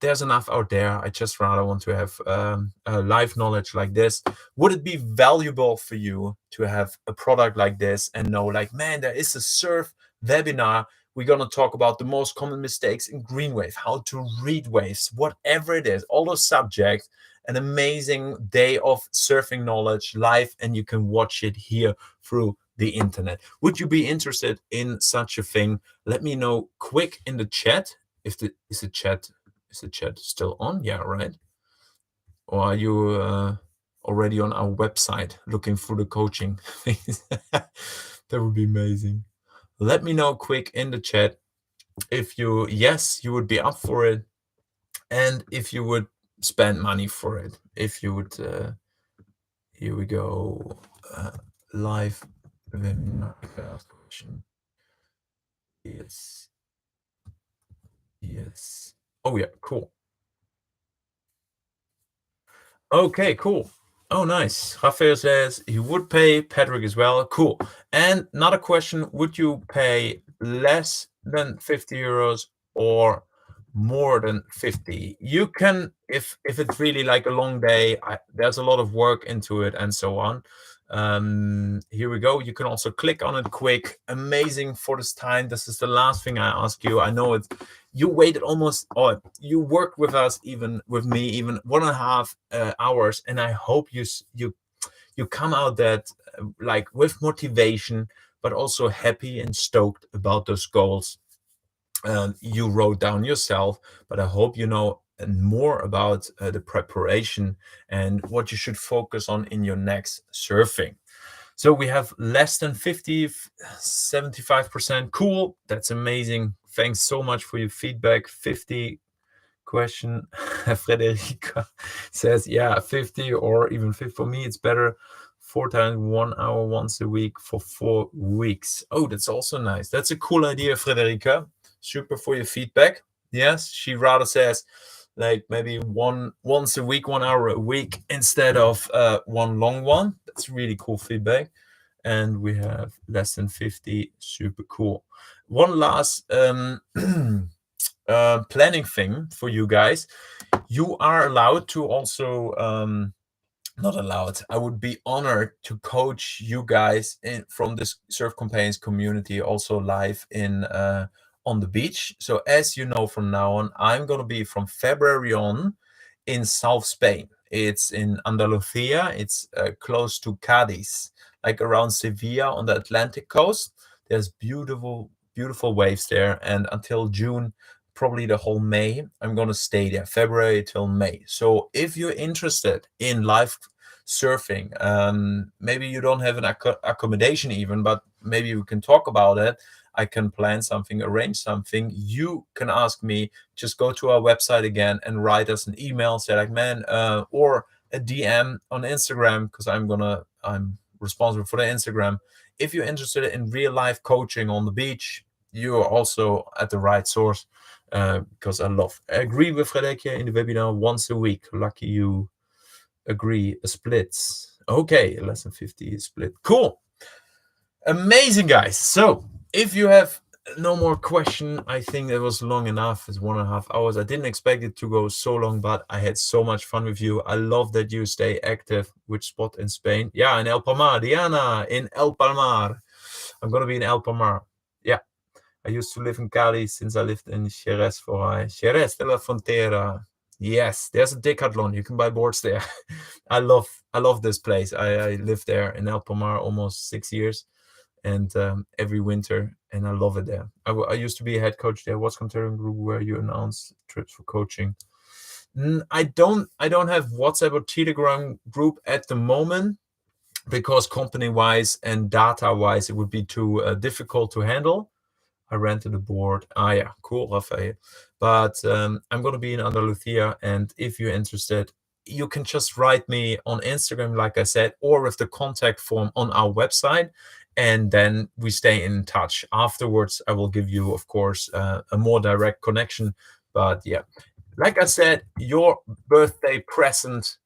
there's enough out there. I just rather want to have live knowledge like this. Would it be valuable for you to have a product like this and know like, man, there is a surf webinar. We're going to talk about the most common mistakes in green wave, how to read waves, whatever it is, all those subjects. An amazing day of surfing knowledge live, and you can watch it here through the internet. Would you be interested in such a thing? Let me know quick in the chat. Is the chat still on? Yeah, right. Or are you already on our website looking for the coaching things? That would be amazing. Let me know quick in the chat if you would be up for it, and if you would spend money for it. If you would, here we go, live webinar question. Yes. Oh yeah, cool. Okay, cool. Oh, nice. Rafael says he would pay. Patrick as well. Cool. And another question: would you pay less than 50 euros or more than 50? You can, if it's really like a long day, there's a lot of work into it and so on. Here we go. You can also click on it quick. Amazing for this time. This is the last thing I ask you. I know it's, you waited almost, or you worked with us, even with me, even 1.5 hours, and I hope you come out that like with motivation, but also happy and stoked about those goals you wrote down yourself. But I hope you know more about the preparation and what you should focus on in your next surfing. So we have less than 50, 75%. Cool. That's amazing. Thanks so much for your feedback. 50 question. Frederica says, yeah, 50 or even 50. For me, it's better 4 times 1 hour once a week for 4 weeks. Oh, that's also nice. That's a cool idea, Frederica. Super for your feedback. Yes, she rather says like maybe once a week, 1 hour a week instead of one long one. That's really cool feedback. And we have less than 50. Super cool. One last planning thing for you guys. You are allowed to also not allowed. I would be honored to coach you guys from this Surf Companions community also live in on the beach. So as you know, from now on, I'm going to be from February on in South Spain. It's in Andalusia. It's close to Cadiz, like around Sevilla on the Atlantic coast. There's beautiful waves there. And until June, probably the whole May, I'm going to stay there, February till May. So if you're interested in live surfing, maybe you don't have an accommodation even, but maybe we can talk about it. I can plan something, arrange something. You can ask me, just go to our website again and write us an email, say like, man, or a DM on Instagram, because I'm responsible for the Instagram. If you're interested in real life coaching on the beach, you're also at the right source. Because I agree with Frederica in the webinar once a week. Lucky you agree. A split. Okay, less than 50 split. Cool. Amazing, guys. So if you have no more question, I think it was long enough. It's 1.5 hours. I didn't expect it to go so long, but I had so much fun with you. I love that you stay active. Which spot in Spain? Yeah, in El Palmar. Diana, in El Palmar. I'm going to be in El Palmar. Yeah. I used to live in Cali since I lived in Jerez for Jerez de la Frontera. Yes, there's a Decathlon. You can buy boards there. I love this place. I lived there in El Palmar almost 6 years, and every winter, and I love it there. I used to be a head coach there. What's Contrarian Group, where you announce trips for coaching? I don't have WhatsApp or Telegram group at the moment, because company-wise and data-wise, it would be too difficult to handle. I rented a board. Yeah, cool, Rafael. But I'm going to be in Andalusia, and if you're interested, you can just write me on Instagram, like I said, or with the contact form on our website, and then we stay in touch. Afterwards, I will give you, of course, a more direct connection. But yeah, like I said, your birthday present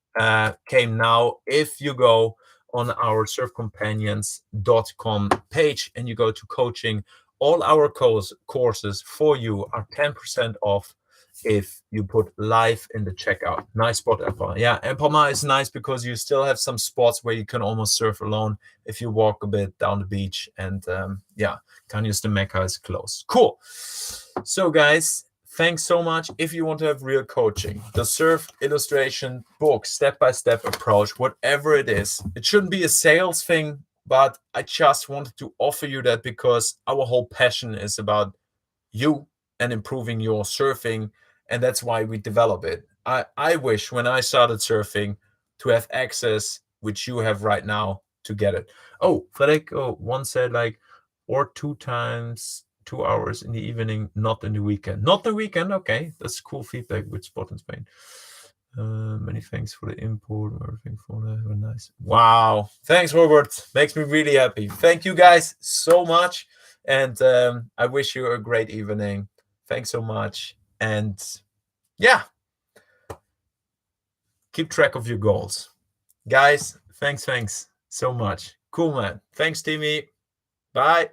came now. If you go on our surfcompanions.com page and you go to coaching, all our courses for you are 10% off if you put live in the checkout. Nice spot, El Palmar. Yeah, El Palmar is nice because you still have some spots where you can almost surf alone if you walk a bit down the beach. And yeah, Caños de Meca is close. Cool. So guys, thanks so much. If you want to have real coaching, the surf illustration book, step-by-step approach, whatever it is, it shouldn't be a sales thing, but I just wanted to offer you that because our whole passion is about you and improving your surfing, and that's why we develop it. I wish when I started surfing to have access, which you have right now, to get it. Oh, Frederick once said like, or 2 times 2 hours in the evening, not in the weekend. Not the weekend, okay. That's cool feedback with spot in Spain. Many thanks for the import, everything for that. Very nice. Wow. Thanks, Robert. Makes me really happy. Thank you guys so much. And I wish you a great evening. Thanks so much. And yeah, keep track of your goals. Guys, thanks so much. Cool, man. Thanks, Timmy. Bye.